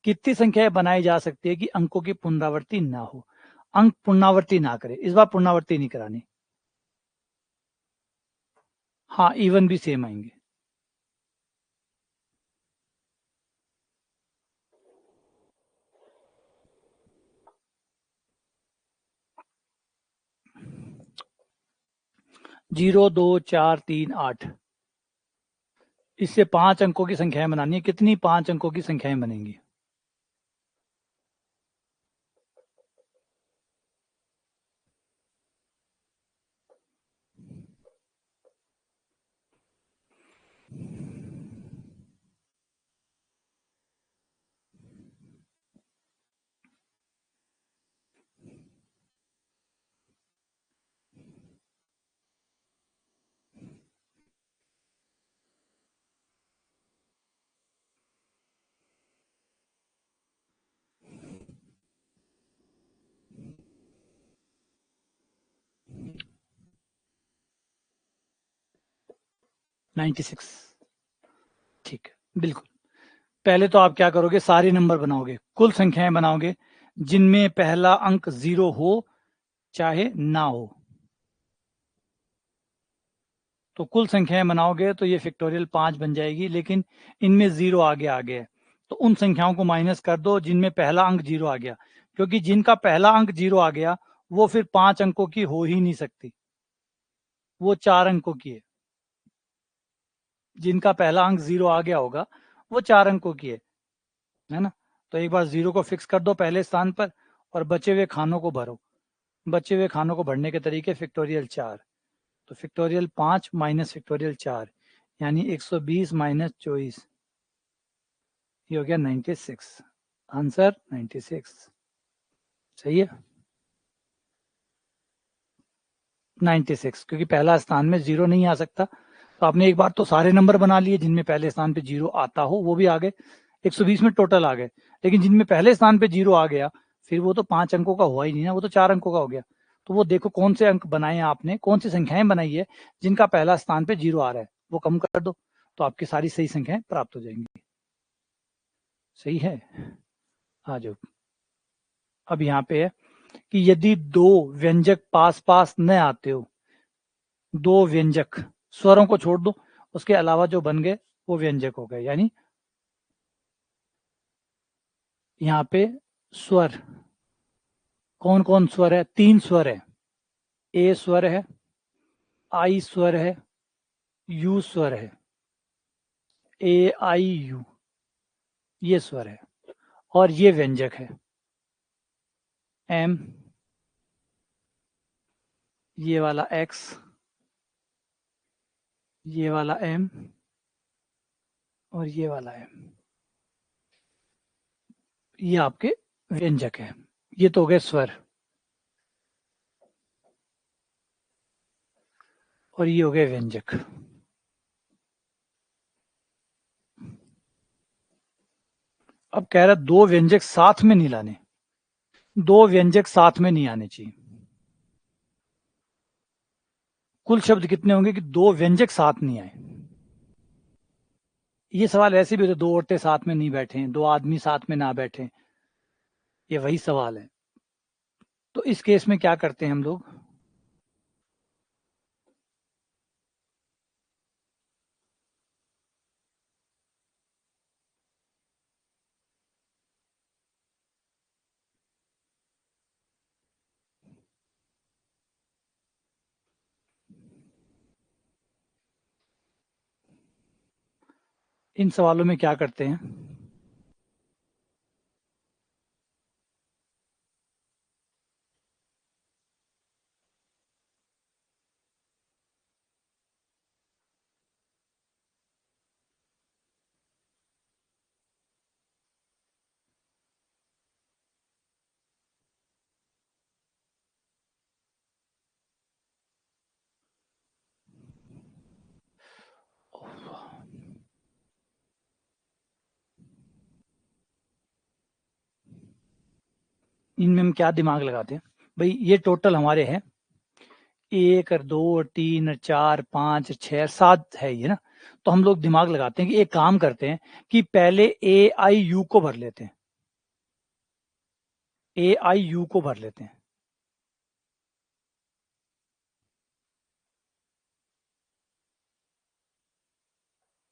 A: कितनी संख्याएं बनाई जा सकती है कि अंकों की पुनरावृत्ति ना हो, अंक पुनरावृत्ति ना करे। इस बार पुनरावृत्ति नहीं करानी। हाँ, इवन भी सेम आएंगे। जीरो, 2, 4, 3, 8। इससे 5 अंकों की संख्याएं बनानी है। कितनी 5 अंकों की संख्याएं बनेंगी? Ninety six. ठीक है, बिल्कुल। पहले तो आप क्या करोगे, सारे नंबर बनाओगे, कुल संख्याएं बनाओगे जिनमें पहला अंक 0 हो चाहे ना हो। तो कुल संख्याएं बनाओगे तो ये फैक्टोरियल 5 बन जाएगी, लेकिन इनमें 0 आगे आ गया है, तो उन संख्याओं को माइनस कर दो जिनमें पहला अंक 0 आ गया, क्योंकि जिनका पहला अंक 0 आ गया वो फिर 5 अंकों की हो ही नहीं सकती, वो 4 अंकों की है। जिनका पहला अंक 0 आ गया होगा वो 4 अंकों की है ना। तो एक बार 0 को फिक्स कर दो पहले स्थान पर और बचे हुए खानों को भरो। बचे हुए खानों को भरने के तरीके फैक्टोरियल 4, तो फैक्टोरियल 5 माइनस फैक्टोरियल 4 यानी 120 माइनस 24, ये हो गया 96। आंसर 96। सही है, 96, क्योंकि पहला स्थान में 0 नहीं आ सकता। तो आपने एक बार तो सारे नंबर बना लिए जिनमें पहले स्थान पे 0 आता हो, वो भी आ गए, 120 में टोटल आ गए। लेकिन जिनमें पहले स्थान पे 0 आ गया फिर वो तो 5 अंकों का हुआ ही नहीं ना, वो तो 4 अंकों का हो गया। तो वो देखो कौन से अंक बनाए आपने, कौन सी संख्याएं बनाई है जिनका पहला स्थान पे 0 आ रहा है, वो कम कर दो, तो आपकी सारी सही संख्याएं प्राप्त हो जाएंगी। सही है, आ जाओ। अब यहाँ पे है कि यदि दो व्यंजक पास पास न आते हो, दो व्यंजक, स्वरों को छोड़ दो, उसके अलावा जो बन गए वो व्यंजक हो गए। यानी यहाँ पे स्वर, कौन कौन स्वर है? 3 स्वर है। ए स्वर है, आई स्वर है, यू स्वर है। ए आई यू, ये स्वर है और ये व्यंजक है। एम, ये वाला एक्स, ये वाला एम और ये वाला एम, ये आपके व्यंजक है। ये तो हो गए स्वर और ये हो गए व्यंजक। अब कह रहा दो व्यंजक साथ में नहीं लाने, दो व्यंजक साथ में नहीं आने चाहिए। कुल शब्द कितने होंगे कि दो व्यंजक साथ नहीं आए? ये सवाल ऐसे भी होते, दो औरतें साथ में नहीं बैठे, दो आदमी साथ में ना बैठे, ये वही सवाल है। तो इस केस में क्या करते हैं हम लोग, इन सवालों में क्या करते हैं, इनमें हम क्या दिमाग लगाते हैं भाई, ये टोटल हमारे हैं 1 और 2 और 3 और 4 5 6 7 है ये ना। तो हम लोग दिमाग लगाते हैं कि एक काम करते हैं कि पहले ए आई यू को भर लेते हैं, ए आई यू को भर लेते हैं।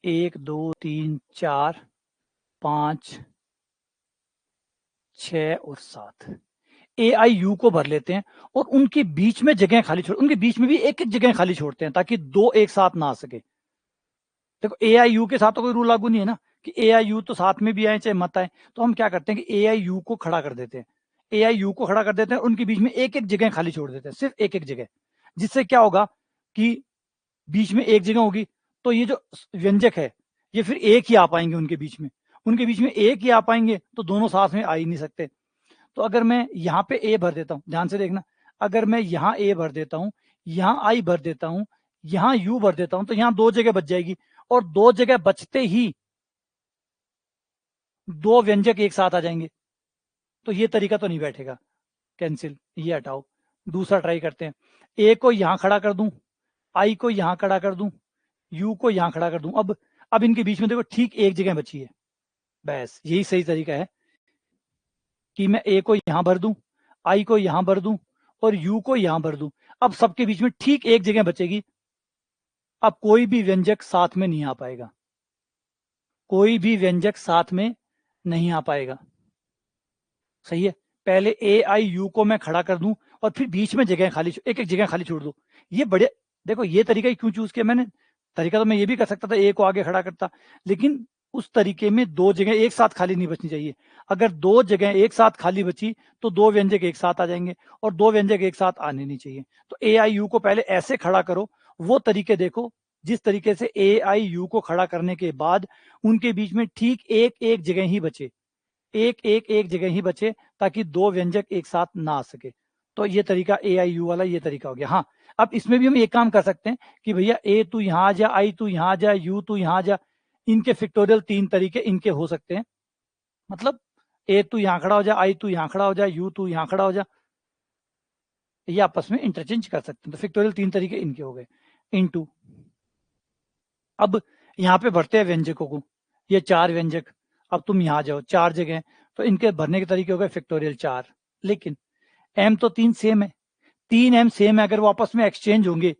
A: 1 2 3 4 5 6 और 7 AIU को भर लेते हैं और उनके बीच में जगह खाली छोड़, उनके बीच में भी एक एक जगह खाली छोड़ते हैं ताकि दो एक साथ ना आ सके। देखो AIU के साथ तो कोई रूल लागू नहीं है ना कि AIU तो साथ में भी आए चाहे मत आए, तो हम क्या करते हैं कि AIU को खड़ा कर देते हैं, AIU को खड़ा कर देते हैं, उनके बीच में एक एक जगह खाली छोड़ देते हैं, सिर्फ एक एक जगह। जिससे क्या होगा कि बीच में एक जगह होगी तो ये जो व्यंजक है ये फिर एक ही आ पाएंगे उनके बीच में, उनके बीच में एक ही आ पाएंगे, तो दोनों साथ में आ ही नहीं सकते। तो अगर मैं यहाँ पे ए भर देता हूँ, ध्यान से देखना, अगर मैं यहाँ ए भर देता हूँ, यहाँ आई भर देता हूँ, यहाँ यू भर देता हूँ, तो यहाँ दो जगह बच जाएगी, और दो जगह बचते ही दो व्यंजक एक साथ आ जाएंगे। तो ये तरीका तो नहीं बैठेगा, कैंसिल, ये हटाओ। दूसरा ट्राई करते हैं, ए को यहां खड़ा कर दूं, आई को यहां खड़ा कर दूं, यू को यहां खड़ा कर दूं। अब इनके बीच में देखो ठीक एक जगह बची है, बस यही सही तरीका है कि मैं ए को यहां भर दूं, आई को यहां भर दूं और यू को यहां भर दूं। अब सबके बीच में ठीक एक जगह बचेगी, अब कोई भी व्यंजक साथ में नहीं आ पाएगा, कोई भी व्यंजक साथ में नहीं आ पाएगा। सही है, पहले AIU को मैं खड़ा कर दूं और फिर बीच में जगह खाली, एक एक जगह खाली छोड़ दूं। ये बढ़िया, देखो ये तरीका ही क्यों चूज किया मैंने, तरीका तो मैं ये भी कर सकता था, ए को आगे खड़ा करता, लेकिन उस तरीके में दो जगह एक साथ खाली नहीं बचनी चाहिए। अगर दो जगह एक साथ खाली बची तो दो व्यंजक एक साथ आ जाएंगे, और दो व्यंजक एक साथ आने नहीं चाहिए। तो AIU को पहले ऐसे खड़ा करो, वो तरीके देखो जिस तरीके से AIU को खड़ा करने के बाद उनके बीच में ठीक एक एक जगह ही बचे, एक जगह ही बचे, ताकि दो व्यंजक एक साथ ना आ सके। तो ये तरीका AIU वाला ये तरीका हो गया। हाँ, अब इसमें भी हम एक काम कर सकते हैं कि भैया ए तू यहां आ जा, आई तू यहां आ जा, यू तू यहां आ जा। इनके फिक्टोरियल तीन तरीके इनके हो सकते हैं, मतलब ए तू यहां खड़ा हो जा, आई तू यहां खड़ा हो जा, यू तू यहां खड़ा हो जा, ये आपस में इंटरचेंज कर सकते हैं। तो फिक्टोरियल तीन तरीके इनके हो गए। इनटू, अब यहाँ पे भरते हैं व्यंजकों को, ये चार व्यंजक, अब तुम यहाँ जाओ, चार जगह, तो इनके भरने के तरीके हो गए फैक्टोरियल चार। लेकिन एम तो तीन सेम है, तीन एम सेम है, अगर वो आपस में एक्सचेंज होंगे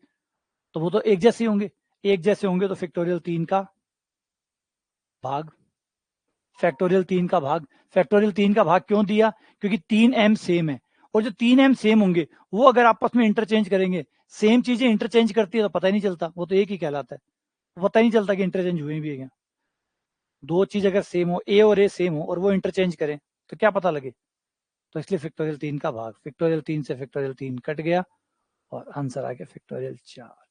A: तो वो तो एक जैसे होंगे, एक जैसे होंगे तो फैक्टोरियल तीन का भाग, फैक्टोरियल तीन का भाग। फैक्टोरियल तीन का भाग क्यों दिया, क्योंकि तीन एम सेम है, और जो तीन एम सेम होंगे वो अगर आपस में इंटरचेंज करेंगे, सेम चीजें इंटरचेंज करती है तो पता ही नहीं चलता, वो तो एक ही कहलाता है, पता ही नहीं चलता कि इंटरचेंज हुए भी है क्या। दो चीज अगर सेम हो, ए और ए सेम हो और वो इंटरचेंज करें तो क्या पता लगे। तो इसलिए फैक्टोरियल तीन का भाग, फैक्टोरियल तीन से फैक्टोरियल तीन कट गया और आंसर आ गया फैक्टोरियल चार।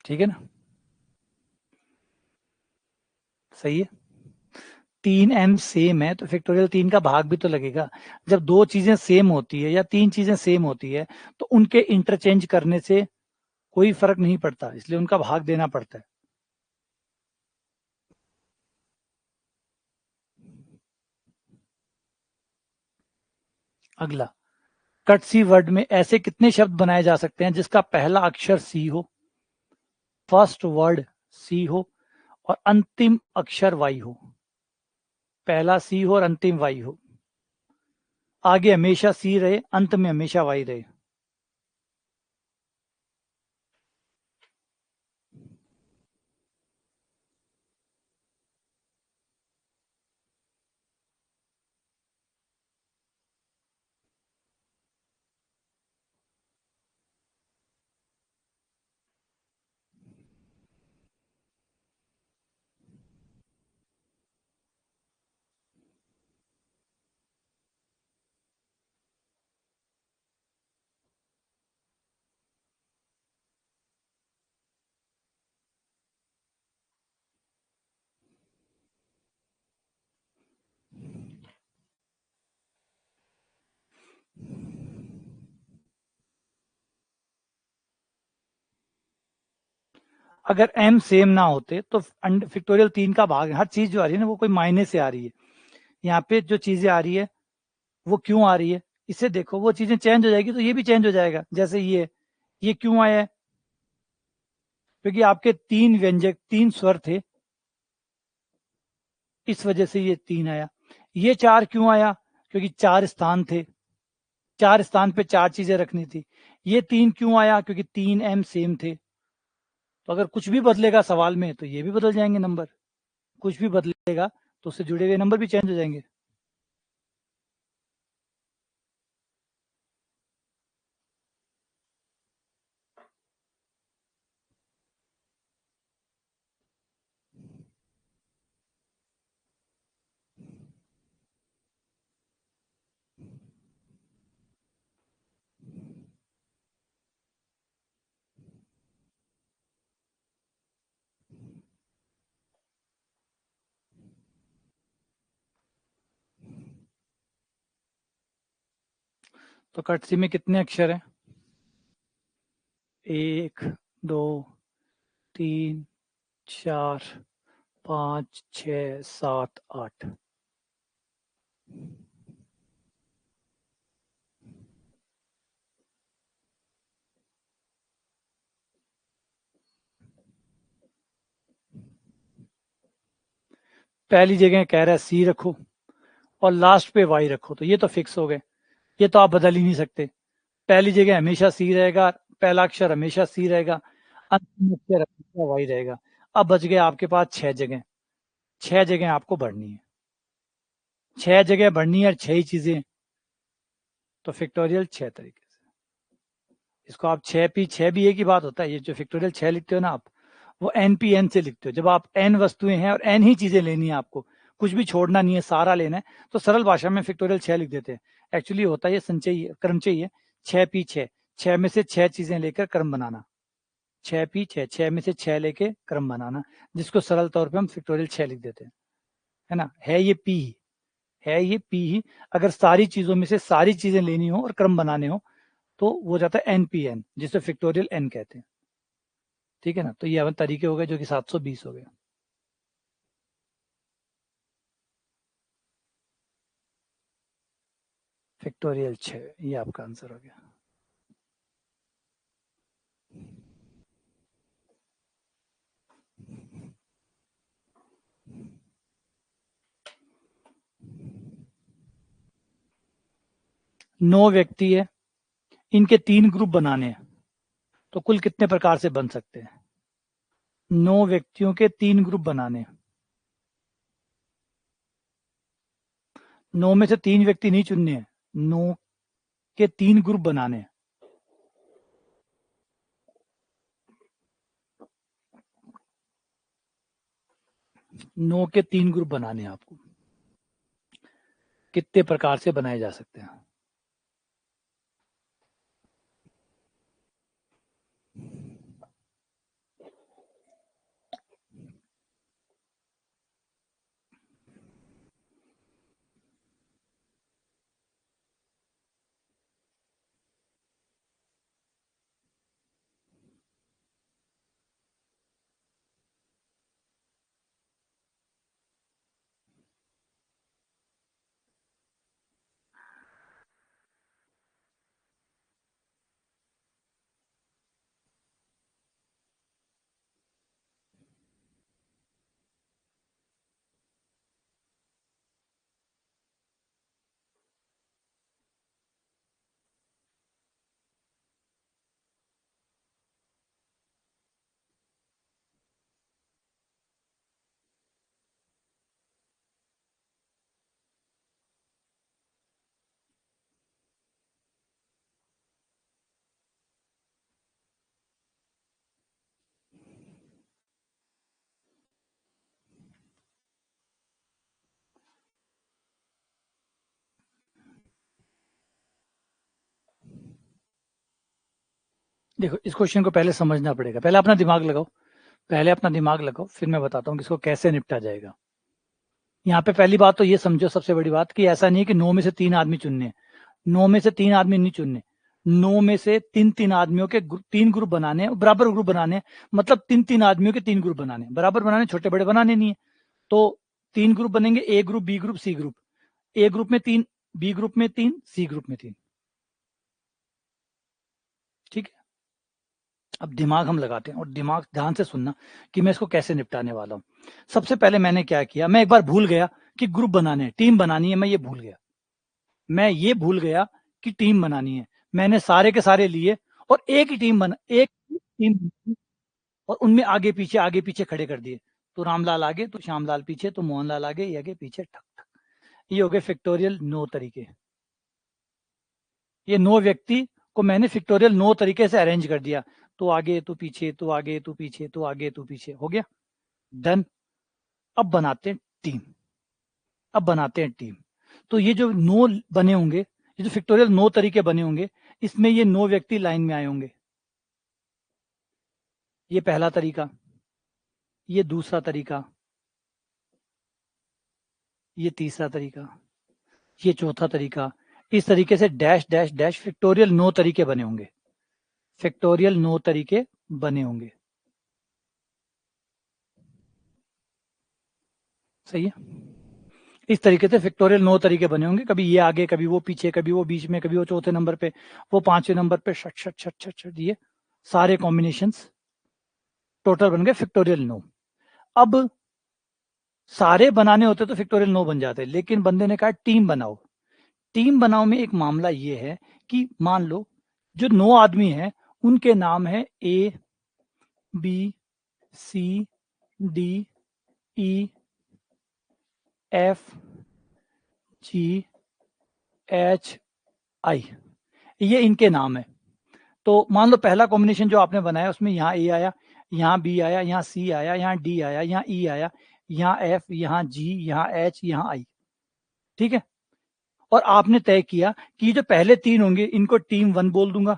A: ठीक है ना, सही है। तीन एम सेम है तो फैक्टोरियल तीन का भाग भी तो लगेगा। जब दो चीजें सेम होती है या तीन चीजें सेम होती है तो उनके इंटरचेंज करने से कोई फर्क नहीं पड़ता, इसलिए उनका भाग देना पड़ता है। अगला, कट सी वर्ड में ऐसे कितने शब्द बनाए जा सकते हैं जिसका पहला अक्षर सी हो, फर्स्ट वर्ड सी हो और अंतिम अक्षर वाई हो। पहला सी हो और अंतिम वाई हो, आगे हमेशा सी रहे, अंत में हमेशा वाई रहे। अगर एम सेम ना होते तो फैक्टोरियल तीन का भाग, हर चीज जो आ रही है ना वो कोई मायने से आ रही है। यहाँ पे जो चीजें आ रही है वो क्यों आ रही है, इसे देखो, वो चीजें चेंज हो जाएगी तो ये भी चेंज हो जाएगा। जैसे ये क्यों आया है? क्योंकि आपके 3 व्यंजक 3 स्वर थे, इस वजह से ये 3 आया। ये 4 क्यों आया? क्योंकि 4 स्थान थे, 4 स्थान पे 4 चीजें रखनी थी। ये 3 क्यों आया? क्योंकि 3 एम सेम थे। तो अगर कुछ भी बदलेगा सवाल में तो ये भी बदल जाएंगे नंबर, कुछ भी बदलेगा तो उससे जुड़े हुए नंबर भी चेंज हो जाएंगे। तो कटसी में कितने अक्षर हैं? 1 2 3 4 5 6 7 8। पहली जगह कह रहा है सी रखो और लास्ट पे वाई रखो, तो ये तो फिक्स हो गए, ये तो आप बदल ही नहीं सकते। पहली जगह हमेशा सी रहेगा, पहला अक्षर हमेशा सी रहेगा, अंतिम अक्षर हमेशा वाई रहेगा। अब बच गए आपके पास 6 जगह, 6 जगह आपको भरनी है, 6 जगह भरनी है और 6 ही चीजें, तो फैक्टोरियल 6 तरीके से। इसको आप 6p 6 भी एक ही बात होता है, ये जो फैक्टोरियल 6 लिखते हो ना आप, वो NPN से लिखते हो। जब आप n वस्तुएं हैं और n ही चीजें लेनी है आपको, कुछ भी छोड़ना नहीं है, सारा लेना है, तो सरल भाषा में फैक्टोरियल 6 लिख देते हैं। एक्चुअली होता है ये संचयी क्रम चाहिए, 6p 6, 6 में से 6 चीजें लेकर क्रम बनाना, 6p 6, 6 में से 6 लेके क्रम बनाना, जिसको सरल तौर पे हम फैक्टोरियल 6 लिख देते हैं, है ना। है ये p ही, है ये p ही। अगर सारी चीजों में से सारी चीजें लेनी हो और क्रम बनाने हो तो वो जाता है NPN, जिसे फैक्टोरियल n कहते हैं। ठीक है ना, तो ये तरीके हो गए जो कि 720 हो गए। फैक्टोरियल 6, ये आपका आंसर हो गया। नौ व्यक्ति है, इनके 3 ग्रुप बनाने हैं, तो कुल कितने प्रकार से बन सकते हैं? 9 व्यक्तियों के 3 ग्रुप बनाने हैं, 9 में से 3 व्यक्ति नहीं चुनने हैं, 9 के 3 ग्रुप बनाने हैं। नौ के 3 ग्रुप बनाने हैं आपको, कितने प्रकार से बनाए जा सकते हैं? देखो, इस क्वेश्चन को पहले समझना पड़ेगा, पहले अपना दिमाग लगाओ, पहले अपना दिमाग लगाओ, फिर मैं बताता हूँ कि इसको कैसे निपटा जाएगा। यहाँ पे पहली बात तो ये समझो, सबसे बड़ी बात, कि ऐसा नहीं है कि 9 में से 3 आदमी चुनने हैं, 9 में से 3 आदमी नहीं चुनने, 9 में से 3 आदमियों के 3 ग्रुप बनाने हैं, बराबर ग्रुप बनाने हैं, मतलब 3 आदमियों के 3 ग्रुप बनाने हैं, बराबर बनाने, छोटे बड़े बनाने नहीं है। तो 3 ग्रुप बनेंगे, A group, B group, C group. A group में 3 बी ग्रुप में 3, सी ग्रुप में 3। ठीक है, अब दिमाग हम लगाते हैं और दिमाग ध्यान से सुनना कि मैं इसको कैसे निपटाने वाला हूं। सबसे पहले मैंने क्या किया, मैं एक बार भूल गया कि ग्रुप बनाने हैं, टीम बनानी है, मैं ये भूल गया कि टीम बनानी है। मैंने सारे के सारे लिए और एक टीम और उनमें आगे पीछे खड़े कर दिए। तो रामलाल आगे, तो श्यामलाल पीछे, तो मोहनलाल आगे, ये आगे पीछे, ठक ठक। ये हो गए फैक्टोरियल 9 तरीके। ये 9 व्यक्ति को मैंने फैक्टोरियल 9 तरीके से अरेंज कर दिया। तो आगे, तो पीछे, तो आगे, तो पीछे, तो आगे, तो पीछे, हो गया डन। अब बनाते हैं टीम। तो ये जो 9 बने होंगे, ये जो फैक्टोरियल 9 तरीके बने होंगे, इसमें ये 9 व्यक्ति लाइन में आए होंगे। ये पहला तरीका, ये दूसरा तरीका, ये तीसरा तरीका, ये चौथा तरीका। इस तरीके से डैश डैश डैश फैक्टोरियल 9 तरीके बने होंगे। सही है। इस तरीके से फैक्टोरियल 9 तरीके बने होंगे। कभी ये आगे, कभी वो पीछे, कभी वो बीच में, कभी वो चौथे नंबर पे, वो 5वें नंबर पे, shut shut shut shut shut, ये सारे कॉम्बिनेशंस टोटल बन गए फैक्टोरियल 9। अब सारे बनाने होते तो फैक्टोरियल 9 बन जाते, लेकिन बंदे ने कहा टीम बनाओ में एक मामला ये है कि मान लो जो 9 आदमी हैं उनके नाम है ए, बी, सी, डी, ई, एफ, जी, एच, आई, ये इनके नाम है। तो मान लो पहला कॉम्बिनेशन जो आपने बनाया उसमें यहाँ ए आया, यहाँ बी आया, यहाँ सी आया, यहाँ डी आया, यहाँ ई आया, यहाँ एफ, यहाँ जी, यहाँ एच, यहाँ आई। ठीक है, और आपने तय किया कि जो पहले 3 होंगे इनको टीम 1 बोल दूंगा,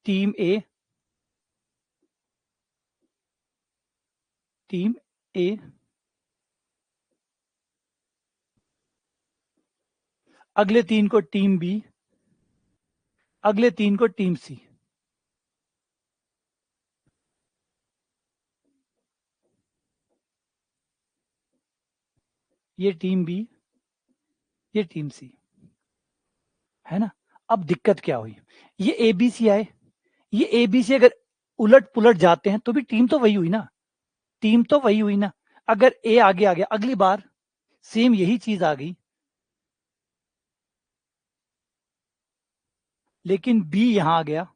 A: टीम ए, अगले 3 को टीम बी, अगले 3 को टीम सी। ये टीम बी, ये टीम सी, है ना। अब दिक्कत क्या हुई, ये एबीसी आए, ये एबीसी अगर उलट पुलट जाते हैं तो भी टीम तो वही हुई ना। अगर ए आगे आ गया, अगली बार सेम यही चीज आ गई, लेकिन बी यहां आ गया,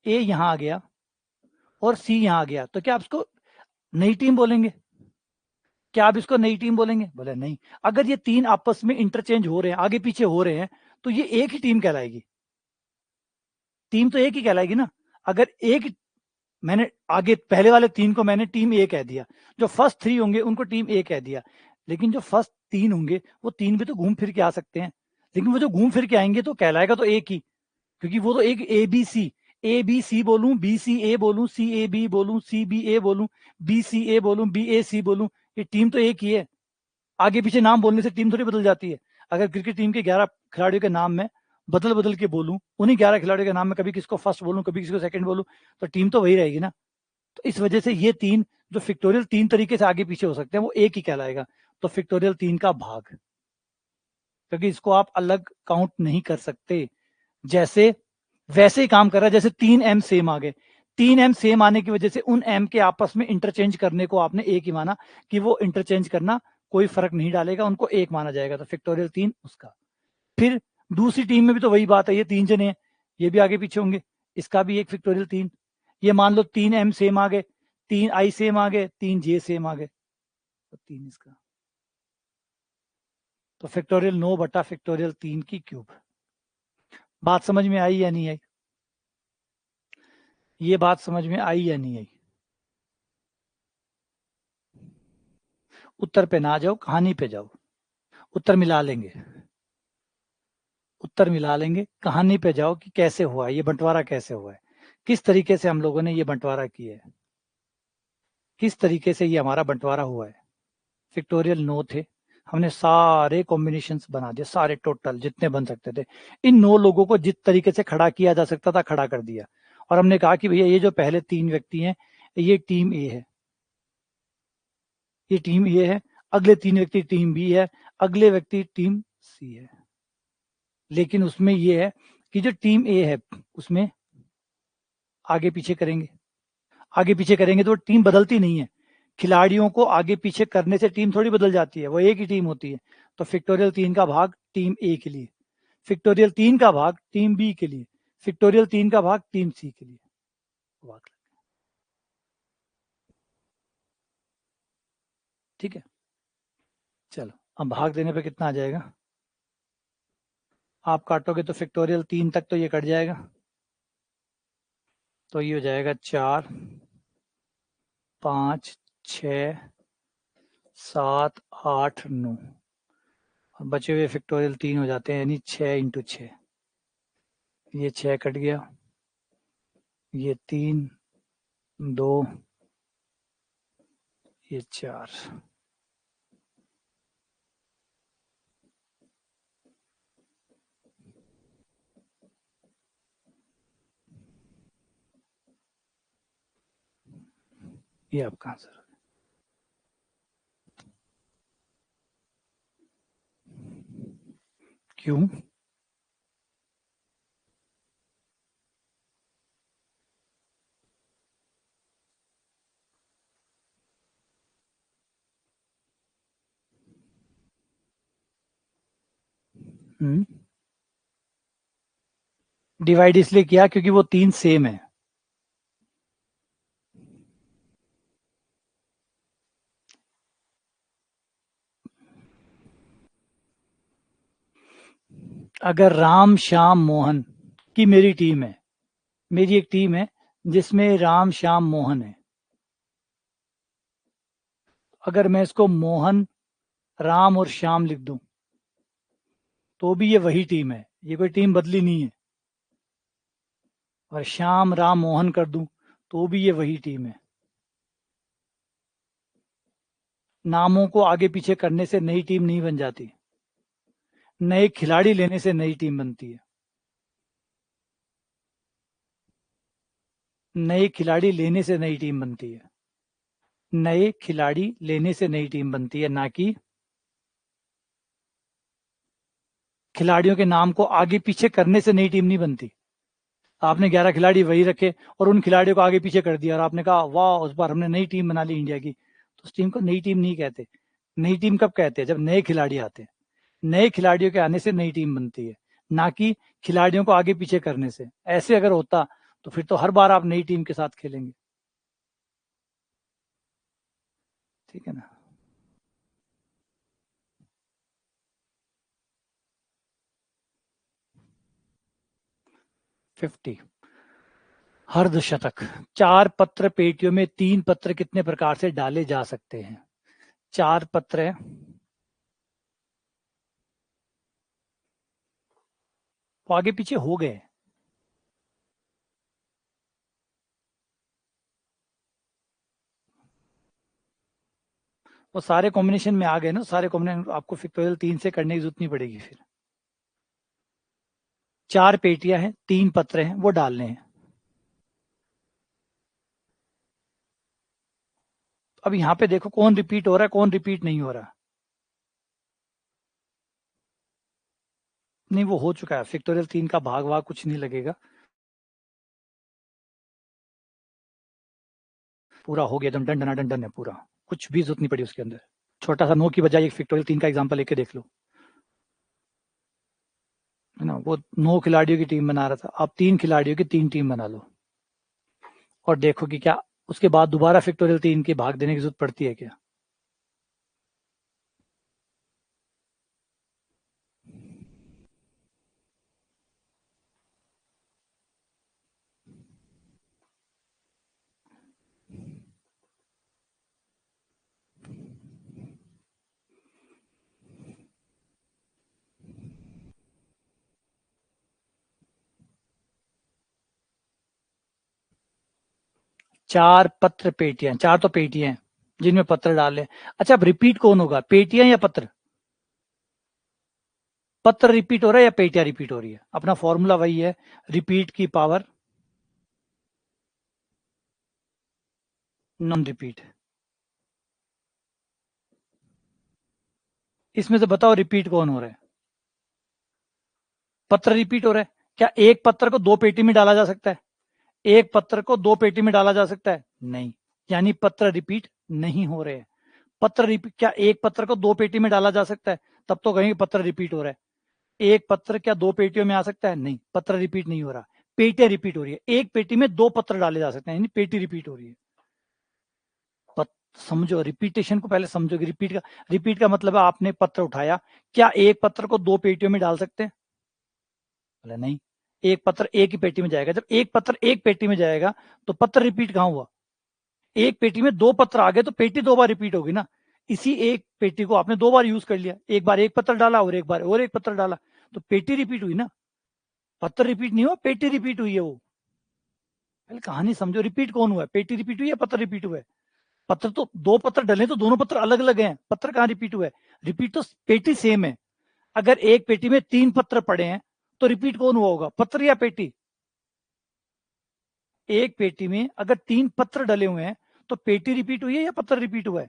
A: ए यहां आ गया और सी यहां आ गया, तो क्या आप इसको नई टीम बोलेंगे? बोले नहीं। अगर ये 3 आपस में इंटरचेंज हो रहे हैं, आगे पीछे हो रहे हैं, तो ये एक ही टीम कहलाएगी। टीम तो एक ही कहलाएगी ना। अगर एक, मैंने आगे पहले वाले 3 को मैंने टीम ए कह दिया, जो फर्स्ट 3 होंगे उनको टीम ए कह दिया, लेकिन जो फर्स्ट 3 होंगे वो 3 भी तो घूम फिर के आ सकते हैं, लेकिन वो जो घूम फिर के आएंगे तो कहलाएगा तो एक ही, क्योंकि वो तो एक ए बी सी बोलूं, बी सी ए बोलूं, सी ए बी बोलूं, सी बी ए बोलूं, बी सी ए बोलूं, बी ए सी बोलूं, ये टीम तो एक ही है। आगे पीछे नाम बोलने से टीम थोड़ी बदल जाती है। अगर क्रिकेट टीम के 11 खिलाड़ियों के नाम में बदल बदल के बोलूं, उन्हीं 11 खिलाड़ियों के नाम में कभी किसको फर्स्ट बोलूं, कभी किसको सेकंड बोलूं, तो टीम तो वही रहेगी ना। तो इस वजह से ये 3 जो फैक्टोरियल 3 तरीके से आगे पीछे हो सकते हैं वो एक ही कहलाएगा, तो फैक्टोरियल 3 का भाग, क्योंकि इसको आप अलग काउंट नहीं कर सकते। जैसे वैसे ही काम कर रहा है, जैसे 3 एम सेम आ गए, 3 एम सेम आने की वजह से उन एम के आपस में इंटरचेंज करने को आपने एक ही माना कि वो इंटरचेंज करना कोई फर्क नहीं डालेगा, उनको एक माना जाएगा, तो फैक्टोरियल 3 उसका। फिर दूसरी टीम में भी तो वही बात है, ये 3 जने हैं, ये भी आगे पीछे होंगे, इसका भी एक फैक्टोरियल 3। ये मान लो 3 एम सेम आ गए, 3 आई सेम आ गए, 3 जे सेम आ गए, तो 3 इसका, तो फैक्टोरियल 9 बटा फैक्टोरियल 3 की क्यूब। बात समझ में आई या नहीं आई? ये बात समझ में आई या नहीं आई? उत्तर पे ना जाओ, कहानी पे जाओ। उत्तर मिला लेंगे, कहानी पे जाओ कि कैसे हुआ ये बंटवारा, कैसे हुआ है, किस तरीके से हम लोगों ने ये बंटवारा किया है, किस तरीके से ये हमारा बंटवारा हुआ है। फैक्टोरियल 9 थे, हमने सारे कॉम्बिनेशंस बना दिए, सारे टोटल जितने बन सकते थे, इन 9 लोगों को जिस तरीके से खड़ा किया जा सकता था खड़ा कर दिया, और हमने कहा कि भैया ये जो पहले 3 व्यक्ति हैं ये टीम ए है, ये टीम ए है, अगले 3 व्यक्ति टीम बी है, अगले व्यक्ति टीम सी है, लेकिन उसमें ये है कि जो टीम ए है उसमें आगे पीछे करेंगे, आगे पीछे करेंगे तो टीम बदलती नहीं है, खिलाड़ियों को आगे पीछे करने से टीम थोड़ी बदल जाती है, वो एक ही टीम होती है। तो फैक्टोरियल 3 का भाग टीम ए के लिए, फैक्टोरियल 3 का भाग टीम बी के लिए, फैक्टोरियल 3 का भाग टीम सी के लिए। ठीक है, चलो अब भाग देने पे कितना आ जाएगा, आप काटोगे तो फैक्टोरियल 3 तक तो ये कट जाएगा, तो ये हो जाएगा 4 5 6 7 8 9, और बचे हुए फैक्टोरियल 3 हो जाते हैं, यानी 6 इंटू 6, ये 6 कट गया, ये 3 2 ये 4, ये आपका आंसर। क्यों? डिवाइड इसलिए किया क्योंकि वो 3 सेम है। अगर राम श्याम मोहन की मेरी टीम है, मेरी एक टीम है जिसमें राम श्याम मोहन है, अगर मैं इसको मोहन राम और श्याम लिख दूं तो भी ये वही टीम है, ये कोई टीम बदली नहीं है। और श्याम राम मोहन कर दूं तो भी ये वही टीम है। नामों को आगे पीछे करने से नई टीम नहीं बन जाती, नए खिलाड़ी लेने से नई टीम बनती है, नए खिलाड़ी लेने से नई टीम बनती है, नए खिलाड़ी लेने से नई टीम बनती है, ना कि खिलाड़ियों के नाम को आगे पीछे करने से नई टीम नहीं बनती। आपने 11 खिलाड़ी वही रखे और उन खिलाड़ियों को आगे पीछे कर दिया और आपने कहा वाह उस बार हमने नई टीम बना ली इंडिया की, तो उस टीम को नई टीम नहीं कहते। नई टीम कब कहते हैं? जब नए खिलाड़ी आते हैं, नए खिलाड़ियों के आने से नई टीम बनती है, ना कि खिलाड़ियों को आगे पीछे करने से। ऐसे अगर होता तो फिर तो हर बार आप नई टीम के साथ खेलेंगे। ठीक है ना? फिफ्टी। अर्धशतक। 4 पत्र पेटियों में 3 पत्र कितने प्रकार से डाले जा सकते हैं? 4 पत्र है, वो आगे पीछे हो गए, वो सारे कॉम्बिनेशन में आ गए ना, सारे कॉम्बिनेशन आपको फैक्टोरियल 3 से करने की जरूरत नहीं पड़ेगी फिर। 4 पेटियां हैं, 3 पत्र हैं, वो डालने हैं। अब यहाँ पे देखो कौन रिपीट हो रहा है कौन रिपीट नहीं हो रहा। नहीं, वो हो चुका है, फैक्टोरियल 3 का भाग वाग कुछ नहीं लगेगा, पूरा हो गया एकदम, डन डना डन डन है पूरा, कुछ भी जरूरत नहीं पड़ी उसके अंदर। छोटा सा 9 की बजाय एक फैक्टोरियल 3 का एग्जाम्पल लेके देख लो, है ना? वो 9 खिलाड़ियों की टीम बना रहा था, आप 3 खिलाड़ियों की 3 टीम बना लो और देखो कि क्या उसके बाद दोबारा फैक्टोरियल 3 के भाग देने की जरूरत पड़ती है क्या। चार पत्र पेटियां, 4 तो पेटियां हैं जिनमें पत्र डाले। अच्छा, अब रिपीट कौन होगा, पेटियां या पत्र? पत्र रिपीट हो रहा है या पेटियां रिपीट हो रही है? अपना फॉर्मूला वही है, रिपीट की पावर नॉन रिपीट। इसमें से बताओ रिपीट कौन हो रहा है? पत्र रिपीट हो रहा है। क्या एक पत्र को दो पेटी में डाला जा सकता है? एक पत्र को दो पेटी में डाला जा सकता है? नहीं, यानी पत्र रिपीट नहीं हो रहे हैं। पत्र रिपीट, क्या एक पत्र को दो पेटी में डाला जा सकता है? तब तो कहेंगे पत्र रिपीट हो रहा है। एक पत्र क्या दो पेटियों में आ सकता है? नहीं, पत्र रिपीट नहीं हो रहा, पेटियां रिपीट हो रही है। एक पेटी में दो पत्र डाले जा सकते हैं, यानी पेटी रिपीट हो रही है। समझो, रिपीटेशन को पहले समझो कि रिपीट का मतलब है आपने पत्र उठाया, क्या एक पत्र को दो पेटियों में डाल सकते हैं? बोले नहीं, एक पत्र एक ही पेटी में जाएगा। जब एक पत्र एक पेटी में जाएगा तो पत्र रिपीट कहां हुआ? एक पेटी में दो पत्र आ गए तो पेटी दो बार रिपीट होगी ना। इसी एक पेटी को आपने दो बार यूज कर लिया, एक बार एक पत्र डाला और एक बार और एक पत्र डाला, तो पेटी रिपीट हुई ना। पत्र रिपीट नहीं हुआ, पेटी रिपीट हुई है। वो पहले कहानी समझो, रिपीट कौन हुआ है? पेटी रिपीट हुई या पत्र रिपीट हुआ है? पत्र तो दो पत्र डले तो दोनों पत्र अलग अलग हैं, पत्र कहां रिपीट हुआ है? रिपीट तो पेटी सेम है। अगर एक पेटी में तीन पत्र पड़े हैं तो रिपीट कौन हुआ होगा, पत्र या पेटी? एक पेटी में अगर तीन पत्र डले हुए हैं तो पेटी रिपीट हुई है या पत्र रिपीट हुआ है?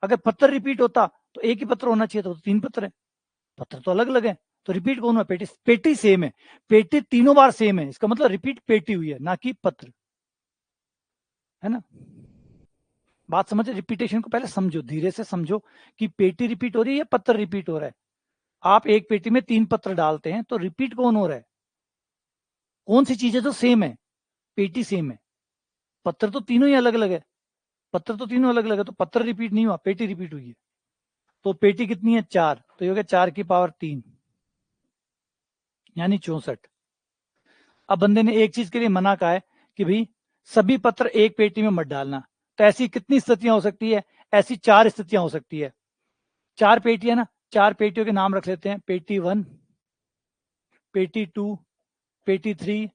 A: अगर पत्र रिपीट होता तो एक ही पत्र होना चाहिए था, तो तीन पत्र है। पत्र तो अलग अलग है, तो रिपीट कौन हुआ? पेटी। पेटी सेम है, पेटी तीनों बार सेम है, इसका मतलब रिपीट पेटी हुई है, ना कि पत्र, है ना। बात समझे, रिपीटेशन को पहले समझो, धीरे से समझो कि पेटी रिपीट हो रही है या पत्र रिपीट हो रहा है। आप एक पेटी में तीन पत्र डालते हैं तो रिपीट कौन हो रहा है? कौन सी चीजें तो सेम है? पेटी सेम है, पत्र तो तीनों ही अलग अलग है। पत्र तो तीनों अलग अलग है, तो पत्र रिपीट नहीं हुआ, पेटी रिपीट हुई है। तो पेटी कितनी है? चार, तो ये हो गया 4 की पावर 3, यानी 64। अब बंदे ने एक चीज के लिए मना कहा है कि भाई सभी पत्र एक पेटी में मत डालना, तो ऐसी कितनी स्थितियां हो सकती है? ऐसी चार स्थितियां हो सकती है। चार पेटियां ना, चार पेटियों के नाम रख लेते हैं, पेटी 1, पेटी 2, पेटी 3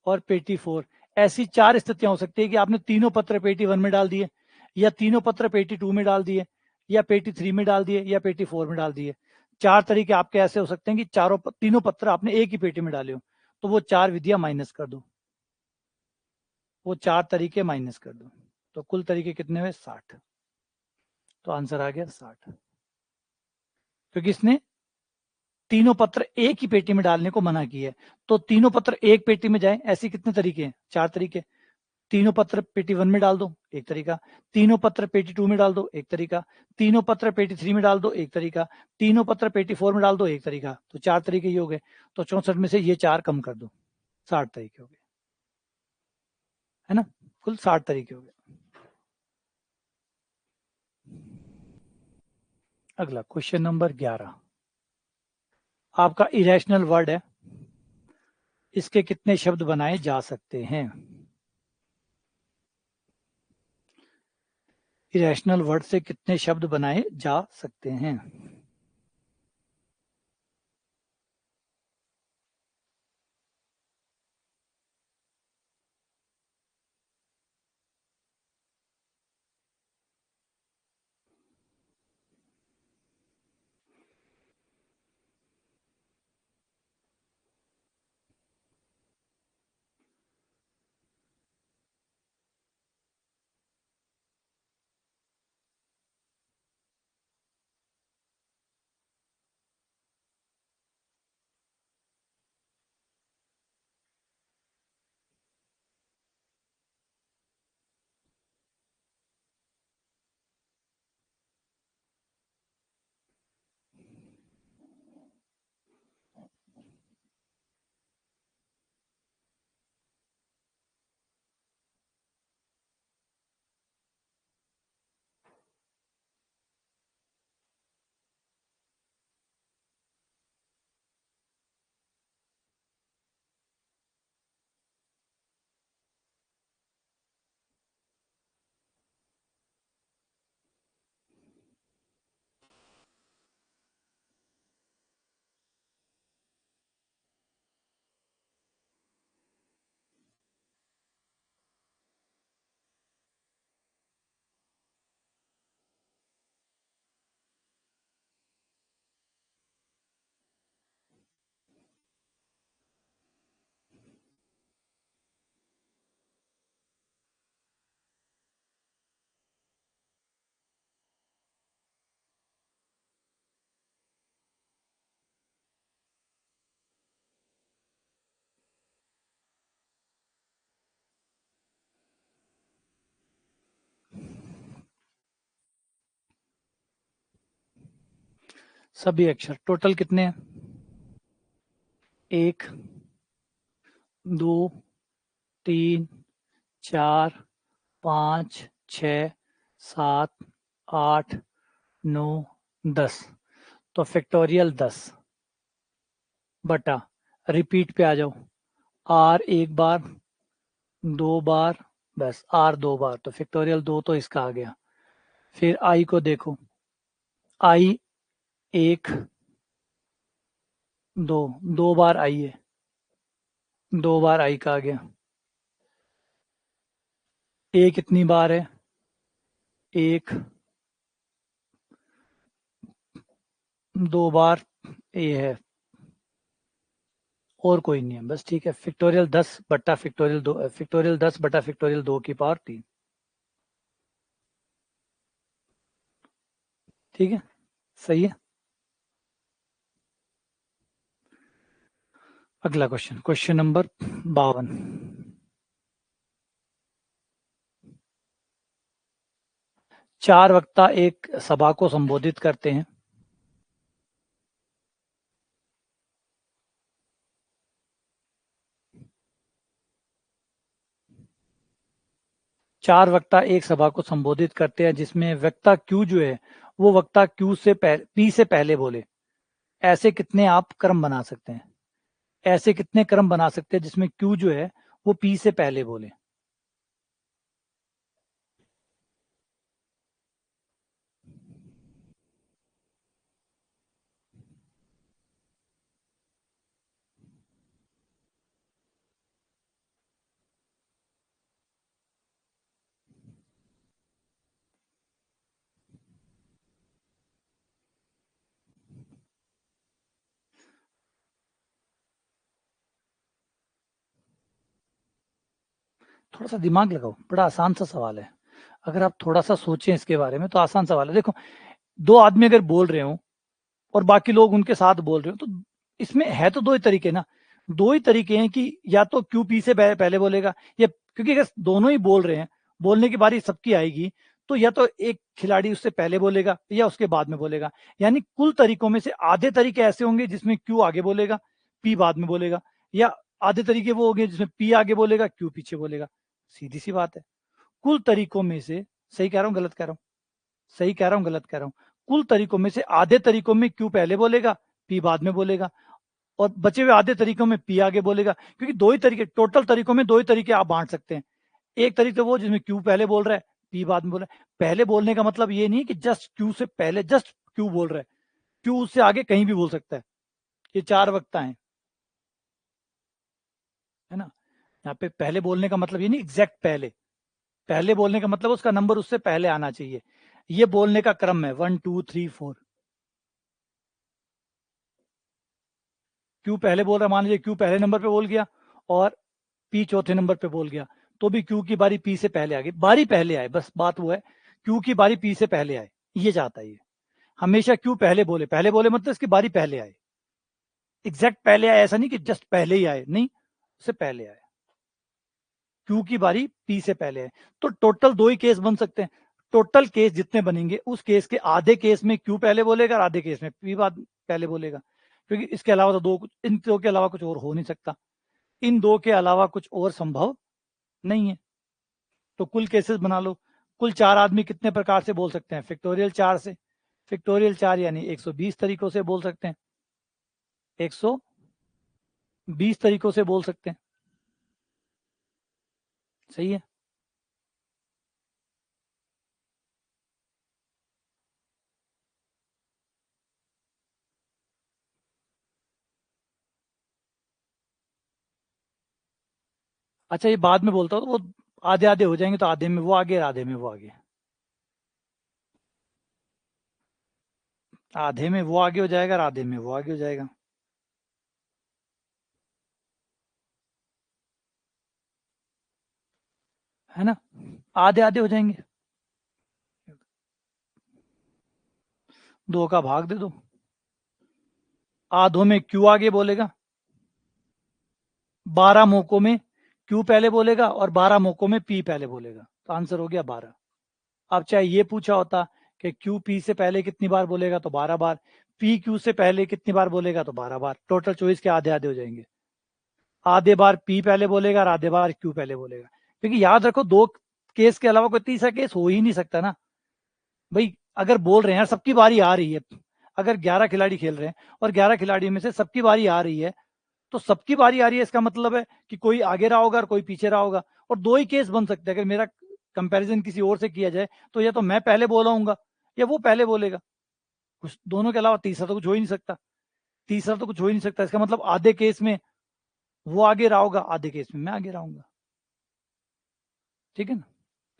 A: और पेटी 4। ऐसी चार स्थितियां हो सकती है कि आपने तीनों पत्र पेटी 1 में डाल दिए, या तीनों पत्र पेटी 2 में डाल दिए, या पेटी 3 में डाल दिए, या पेटी 4 में डाल दिए। चार तरीके आपके ऐसे हो सकते हैं कि तीनों पत्र आपने एक ही पेटी में डाले हो, तो वो चार विधियां माइनस कर दो, वो चार तरीके माइनस कर दो, तो कुल तरीके कितने हुए? 60। तो आंसर आ गया 60, क्योंकि इसने तीनों पत्र एक ही पेटी में डालने को मना किया है। तो तीनों पत्र एक पेटी में जाए, ऐसे कितने तरीके हैं? चार तरीके। तीनों पत्र पेटी 1 में डाल दो, एक तरीका। तीनों पत्र पेटी 2 में डाल दो, एक तरीका। तीनों पत्र पेटी 3 में डाल दो, एक तरीका। तीनों पत्र पेटी 4 में डाल दो, एक तरीका। तो चार तरीके ये हो गए। तो 64 में से ये चार कम कर दो, 60 तरीके हो गए, है ना। कुल 60 तरीके हो गए। अगला क्वेश्चन नंबर 11, आपका इरेशनल वर्ड है, इसके कितने शब्द बनाए जा सकते हैं? इरेशनल वर्ड से कितने शब्द बनाए जा सकते हैं? सभी अक्षर टोटल कितने हैं? 1 2 3 4 5 6 7 8 9 10। तो फैक्टोरियल 10 बटा, रिपीट पे आ जाओ, आर एक बार, 2 बार, बस आर 2 बार, तो फैक्टोरियल 2 तो इसका आ गया। फिर आई को देखो, आई 1 2, 2 बार आई है, 2 बार आई का आ गया। ए कितनी बार है? 1 2 बार ए है, और कोई नहीं है, बस ठीक है। फैक्टोरियल 10 बटा फैक्टोरियल 2, फैक्टोरियल 10 बटा फैक्टोरियल 2 की पावर 3। ठीक है, सही है। अगला क्वेश्चन, क्वेश्चन नंबर 52। 4 वक्ता एक सभा को संबोधित करते हैं। चार वक्ता एक सभा को संबोधित करते हैं जिसमें वक्ता क्यू जो है वो वक्ता क्यू से पी से पहले बोले। ऐसे कितने आप क्रम बना सकते हैं? ऐसे कितने क्रम बना सकते हैं जिसमें क्यू जो है वो पी से पहले बोले? थोड़ा सा दिमाग लगाओ, बड़ा आसान सा सवाल है। अगर आप थोड़ा सा सोचें इसके बारे में तो आसान सवाल है। देखो, दो आदमी अगर बोल रहे हो और बाकी लोग उनके साथ बोल रहे हो तो इसमें है तो दो ही तरीके ना। दो ही तरीके हैं कि या तो क्यू पी से पहले बोलेगा, या क्योंकि अगर दोनों ही बोल रहे हैं, बोलने की बारी सबकी आएगी, तो या तो एक खिलाड़ी उससे पहले बोलेगा या उसके बाद में बोलेगा। यानी कुल तरीकों में से आधे तरीके ऐसे होंगे जिसमें क्यू आगे बोलेगा, पी बाद में बोलेगा, या आधे तरीके वो होंगे जिसमें पी आगे बोलेगा, क्यू पीछे बोलेगा। सीधी सी बात है। कुल तरीकों में से, सही कह रहा हूं गलत कह रहा हूं? सही कह रहा हूं गलत कह रहा हूं? कुल तरीकों में से आधे तरीकों में क्यू पहले बोलेगा, पी बाद में बोलेगा, और बचे हुए आधे तरीकों में पी आगे बोलेगा। क्योंकि दो ही तरीके, टोटल तरीकों में दो ही तरीके आप बांट सकते हैं। एक तरीका वो जिसमें क्यू पहले बोल रहा है, पी बाद में बोल रहा है। पहले बोलने का मतलब ये नहीं कि जस्ट क्यू से पहले जस्ट क्यू बोल रहा है, क्यू उससे आगे कहीं भी बोल सकता है। ये चार वक्ता है ना। यहाँ पे पहले बोलने का मतलब ये नहीं एग्जैक्ट पहले। पहले बोलने का मतलब उसका नंबर उससे पहले आना चाहिए। ये बोलने का क्रम है 1 2 3 4। क्यू पहले बोल रहा है, मान लीजिए क्यू पहले नंबर पे बोल गया और पी चौथे नंबर पे बोल गया, तो भी क्यू की बारी पी से पहले आ गई। बारी पहले आए, बस बात वो है, क्यू की बारी पी से पहले आए, ये चाहता है ये। हमेशा क्यू पहले बोले, पहले बोले मतलब इसकी बारी पहले आए। एग्जैक्ट पहले आए ऐसा नहीं कि जस्ट पहले ही आए, नहीं, उससे पहले आए। क्यू की बारी पी से पहले आए। तो टोटल दो ही केस बन सकते हैं। टोटल केस जितने बनेंगे उस केस के आधे केस में क्यू पहले बोलेगा और आधे केस में पी बाद पहले बोलेगा। क्योंकि इसके अलावा तो इन दो के अलावा कुछ और हो नहीं सकता। इन दो के अलावा कुछ और संभव नहीं है। तो कुल केसेस बना लो। कुल 4 आदमी कितने प्रकार से बोल सकते हैं? फैक्टोरियल 4 से। फैक्टोरियल 4 यानी 120 तरीकों से बोल सकते हैं। 120 तरीकों से बोल सकते हैं। सही है। अच्छा, ये बाद में बोलता हूँ, वो आधे आधे हो जाएंगे, तो आधे में वो आगे, आधे में वो आगे। आधे में वो आगे हो जाएगा और आधे में वो आगे हो जाएगा। है ना, आधे आधे हो जाएंगे। 2 का भाग दे दो। आधों में क्यू आगे बोलेगा, 12 मौकों में क्यू पहले बोलेगा और 12 मौकों में पी पहले बोलेगा, तो आंसर हो गया 12। अब चाहे ये पूछा होता कि क्यू पी से पहले कितनी बार बोलेगा, तो 12 बार। पी क्यू से पहले कितनी बार बोलेगा, तो 12 बार। टोटल 24 के आधे आधे हो जाएंगे। आधे बार पी पहले बोलेगा और आधे बार क्यू पहले बोलेगा, क्योंकि याद रखो 2 केस के अलावा कोई तीसरा केस हो ही नहीं सकता ना भाई। अगर बोल रहे हैं सबकी बारी आ रही है, अगर 11 खिलाड़ी खेल रहे हैं और 11 खिलाड़ियों में से सबकी बारी आ रही है, तो सबकी बारी आ रही है इसका मतलब है कि कोई आगे रहा होगा और कोई पीछे रहा होगा। और 2 ही केस बन सकते हैं। अगर मेरा कंपैरिजन किसी और से किया जाए तो या तो मैं पहले बोलाऊंगा या वो पहले बोलेगा, कुछ दोनों के अलावा तीसरा तो कुछ हो ही नहीं सकता। तीसरा तो कुछ हो ही नहीं सकता। इसका मतलब आधे केस में वो आगे रहा होगा, आधे केस में मैं आगे रहूंगा। ठीक है ना,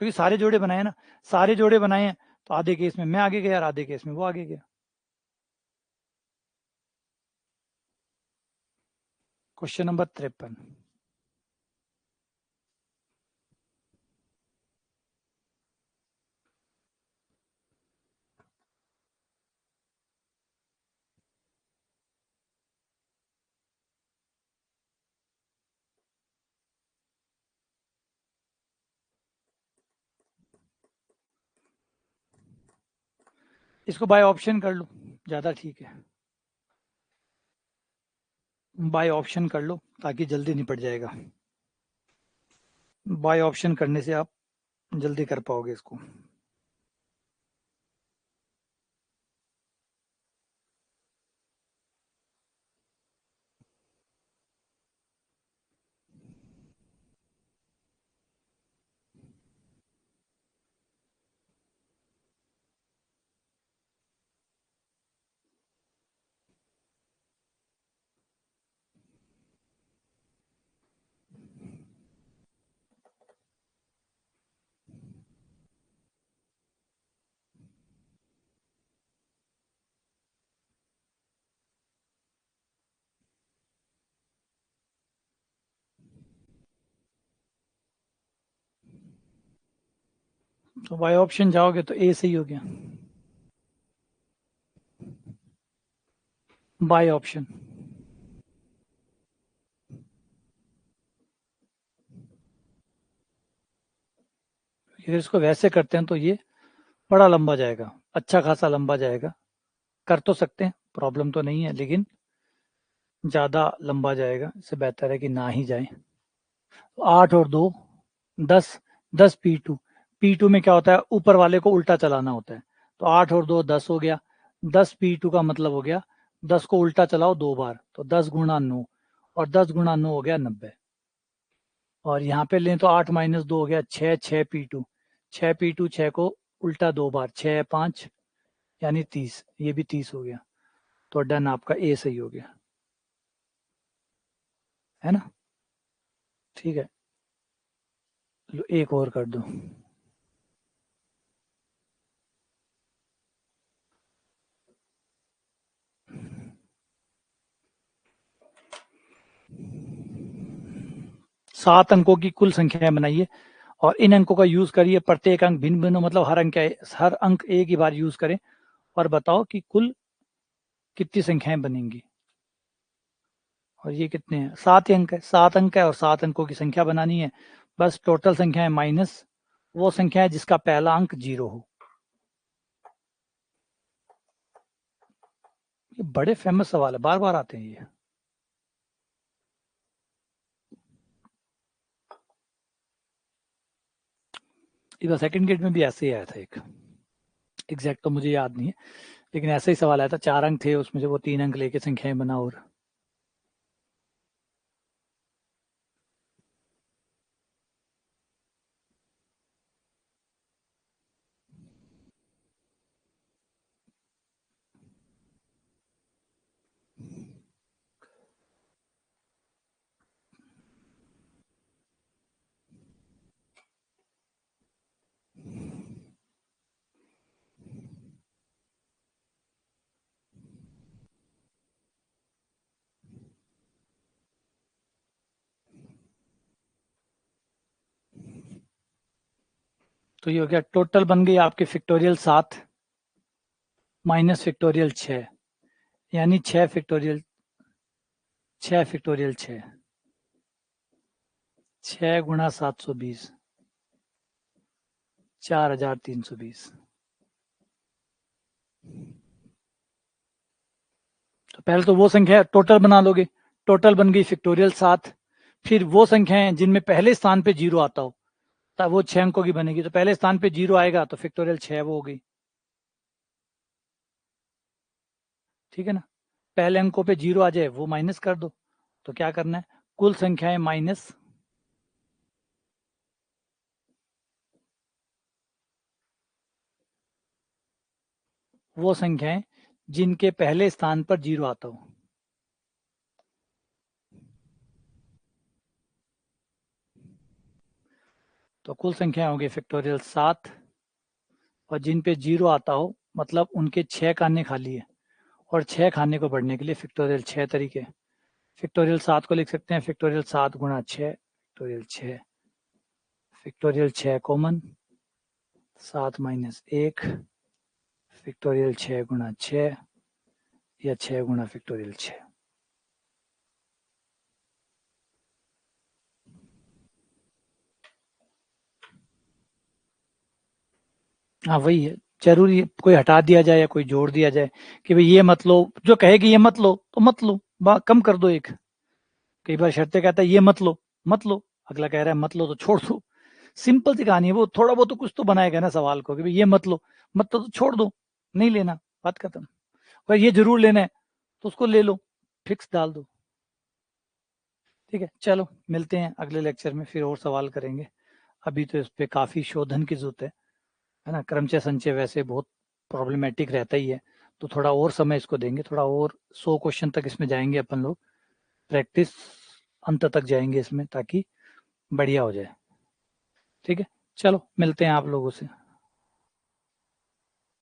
A: क्योंकि सारे जोड़े बनाए ना, सारे जोड़े बनाए हैं, तो आधे केस में मैं आगे गया और आधे केस में वो आगे गया। Question number 53। इसको बाय ऑप्शन कर लो, ज्यादा ठीक है। बाय ऑप्शन कर लो ताकि जल्दी निपट जाएगा। बाय ऑप्शन करने से आप जल्दी कर पाओगे इसको। तो बाय ऑप्शन जाओगे तो ए सही हो गया। By option. अगर इसको वैसे करते हैं तो ये बड़ा लंबा जाएगा, अच्छा खासा लंबा जाएगा। कर तो सकते हैं, प्रॉब्लम तो नहीं है, लेकिन ज़्यादा लंबा जाएगा। इससे बेहतर है कि ना ही जाए। 8 और 2 10, 10 P2। P2 में क्या होता है, ऊपर वाले को उल्टा चलाना होता है। तो 8 और 2 10 हो गया। 10 P2 का मतलब हो गया 10 को उल्टा चलाओ 2 बार, तो 10 गुणा 9, और 10 गुणा 9 हो गया 90। और यहाँ पे लें तो 8 माइनस 2 हो गया 6, 6 P2। 6 P2, 6 को उल्टा 2 बार, 6 5 यानी 30, ये भी 30 हो गया। तो डन, आपका ए सही हो गया, है ना। ठीक है, लो एक और कर दो। सात अंकों की कुल संख्याएं बनाइए और इन अंकों का यूज करिए। प्रत्येक अंक भिन्न भिन्न, मतलब हर अंक एक ही बार यूज करें और बताओ कि कुल कितनी संख्याएं बनेंगी। और ये कितने हैं, 7 अंक है, 7 अंक है और 7 अंकों की संख्या बनानी है। बस टोटल संख्या है माइनस वो संख्या है जिसका पहला अंक 0 हो। ये बड़े फेमस सवाल है, बार बार आते हैं ये। इस बार सेकंड गेट में भी ऐसे ही आया था एक, एग्जैक्ट तो मुझे याद नहीं है, लेकिन ऐसा ही सवाल आया था। 4 अंक थे उसमें से वो 3 अंक लेके संख्याएं बना। और तो ये हो गया, टोटल बन गई आपके फैक्टोरियल 7 माइनस फैक्टोरियल 6, यानी 6 फैक्टोरियल 6। 6 गुणा 720, 4320। पहले तो वो संख्या टोटल बना लोगे, टोटल बन गई फैक्टोरियल 7। फिर वो संख्याएं जिनमें पहले स्थान पे 0 आता हो, तब वो 6 अंकों की बनेगी। तो पहले स्थान पे 0 आएगा तो फैक्टोरियल 6 वो हो गई, ठीक है ना। पहले अंकों पे 0 आ जाए वो माइनस कर दो। तो क्या करना है, कुल संख्याएं माइनस वो संख्याएं जिनके पहले स्थान पर 0 आता हो। तो कुल संख्या होगी फैक्टोरियल 7, और जिन पे 0 आता हो मतलब उनके 6 खाने खाली है, और 6 खाने को बढ़ने के लिए फैक्टोरियल 6 तरीके। फैक्टोरियल 7 को लिख सकते हैं फैक्टोरियल 7 गुणा 6, factorial 6, factorial 6 common, 7 minus 1, factorial 6 गुणा 6, या 6 गुणा फैक्टोरियल 6। हाँ वही है, जरूरी है कोई हटा दिया जाए या कोई जोड़ दिया जाए कि भाई ये मत लो, जो कहे कि ये मत लो तो मत लो, कम कर दो एक। कई बार शर्ते कहता है ये मत लो, मत लो, अगला कह रहा है मत लो तो छोड़ दो। सिंपल सी कहानी है, वो थोड़ा बहुत तो कुछ तो बनाएगा ना सवाल को कि भाई ये मत लो, मत लो तो छोड़ दो, नहीं लेना, बात खत्म। और ये जरूर लेना है तो उसको ले लो, फिक्स डाल दो। ठीक है, चलो मिलते हैं अगले लेक्चर में, फिर और सवाल करेंगे। अभी तो इस पे काफी शोधन की जरूरत है ना। क्रमचय संचय वैसे बहुत प्रॉब्लमेटिक रहता ही है, तो थोड़ा और समय इसको देंगे, थोड़ा और 100 क्वेश्चन तक इसमें जाएंगे अपन लोग, प्रैक्टिस अंत तक जाएंगे इसमें ताकि बढ़िया हो जाए। ठीक है, चलो मिलते हैं आप लोगों से।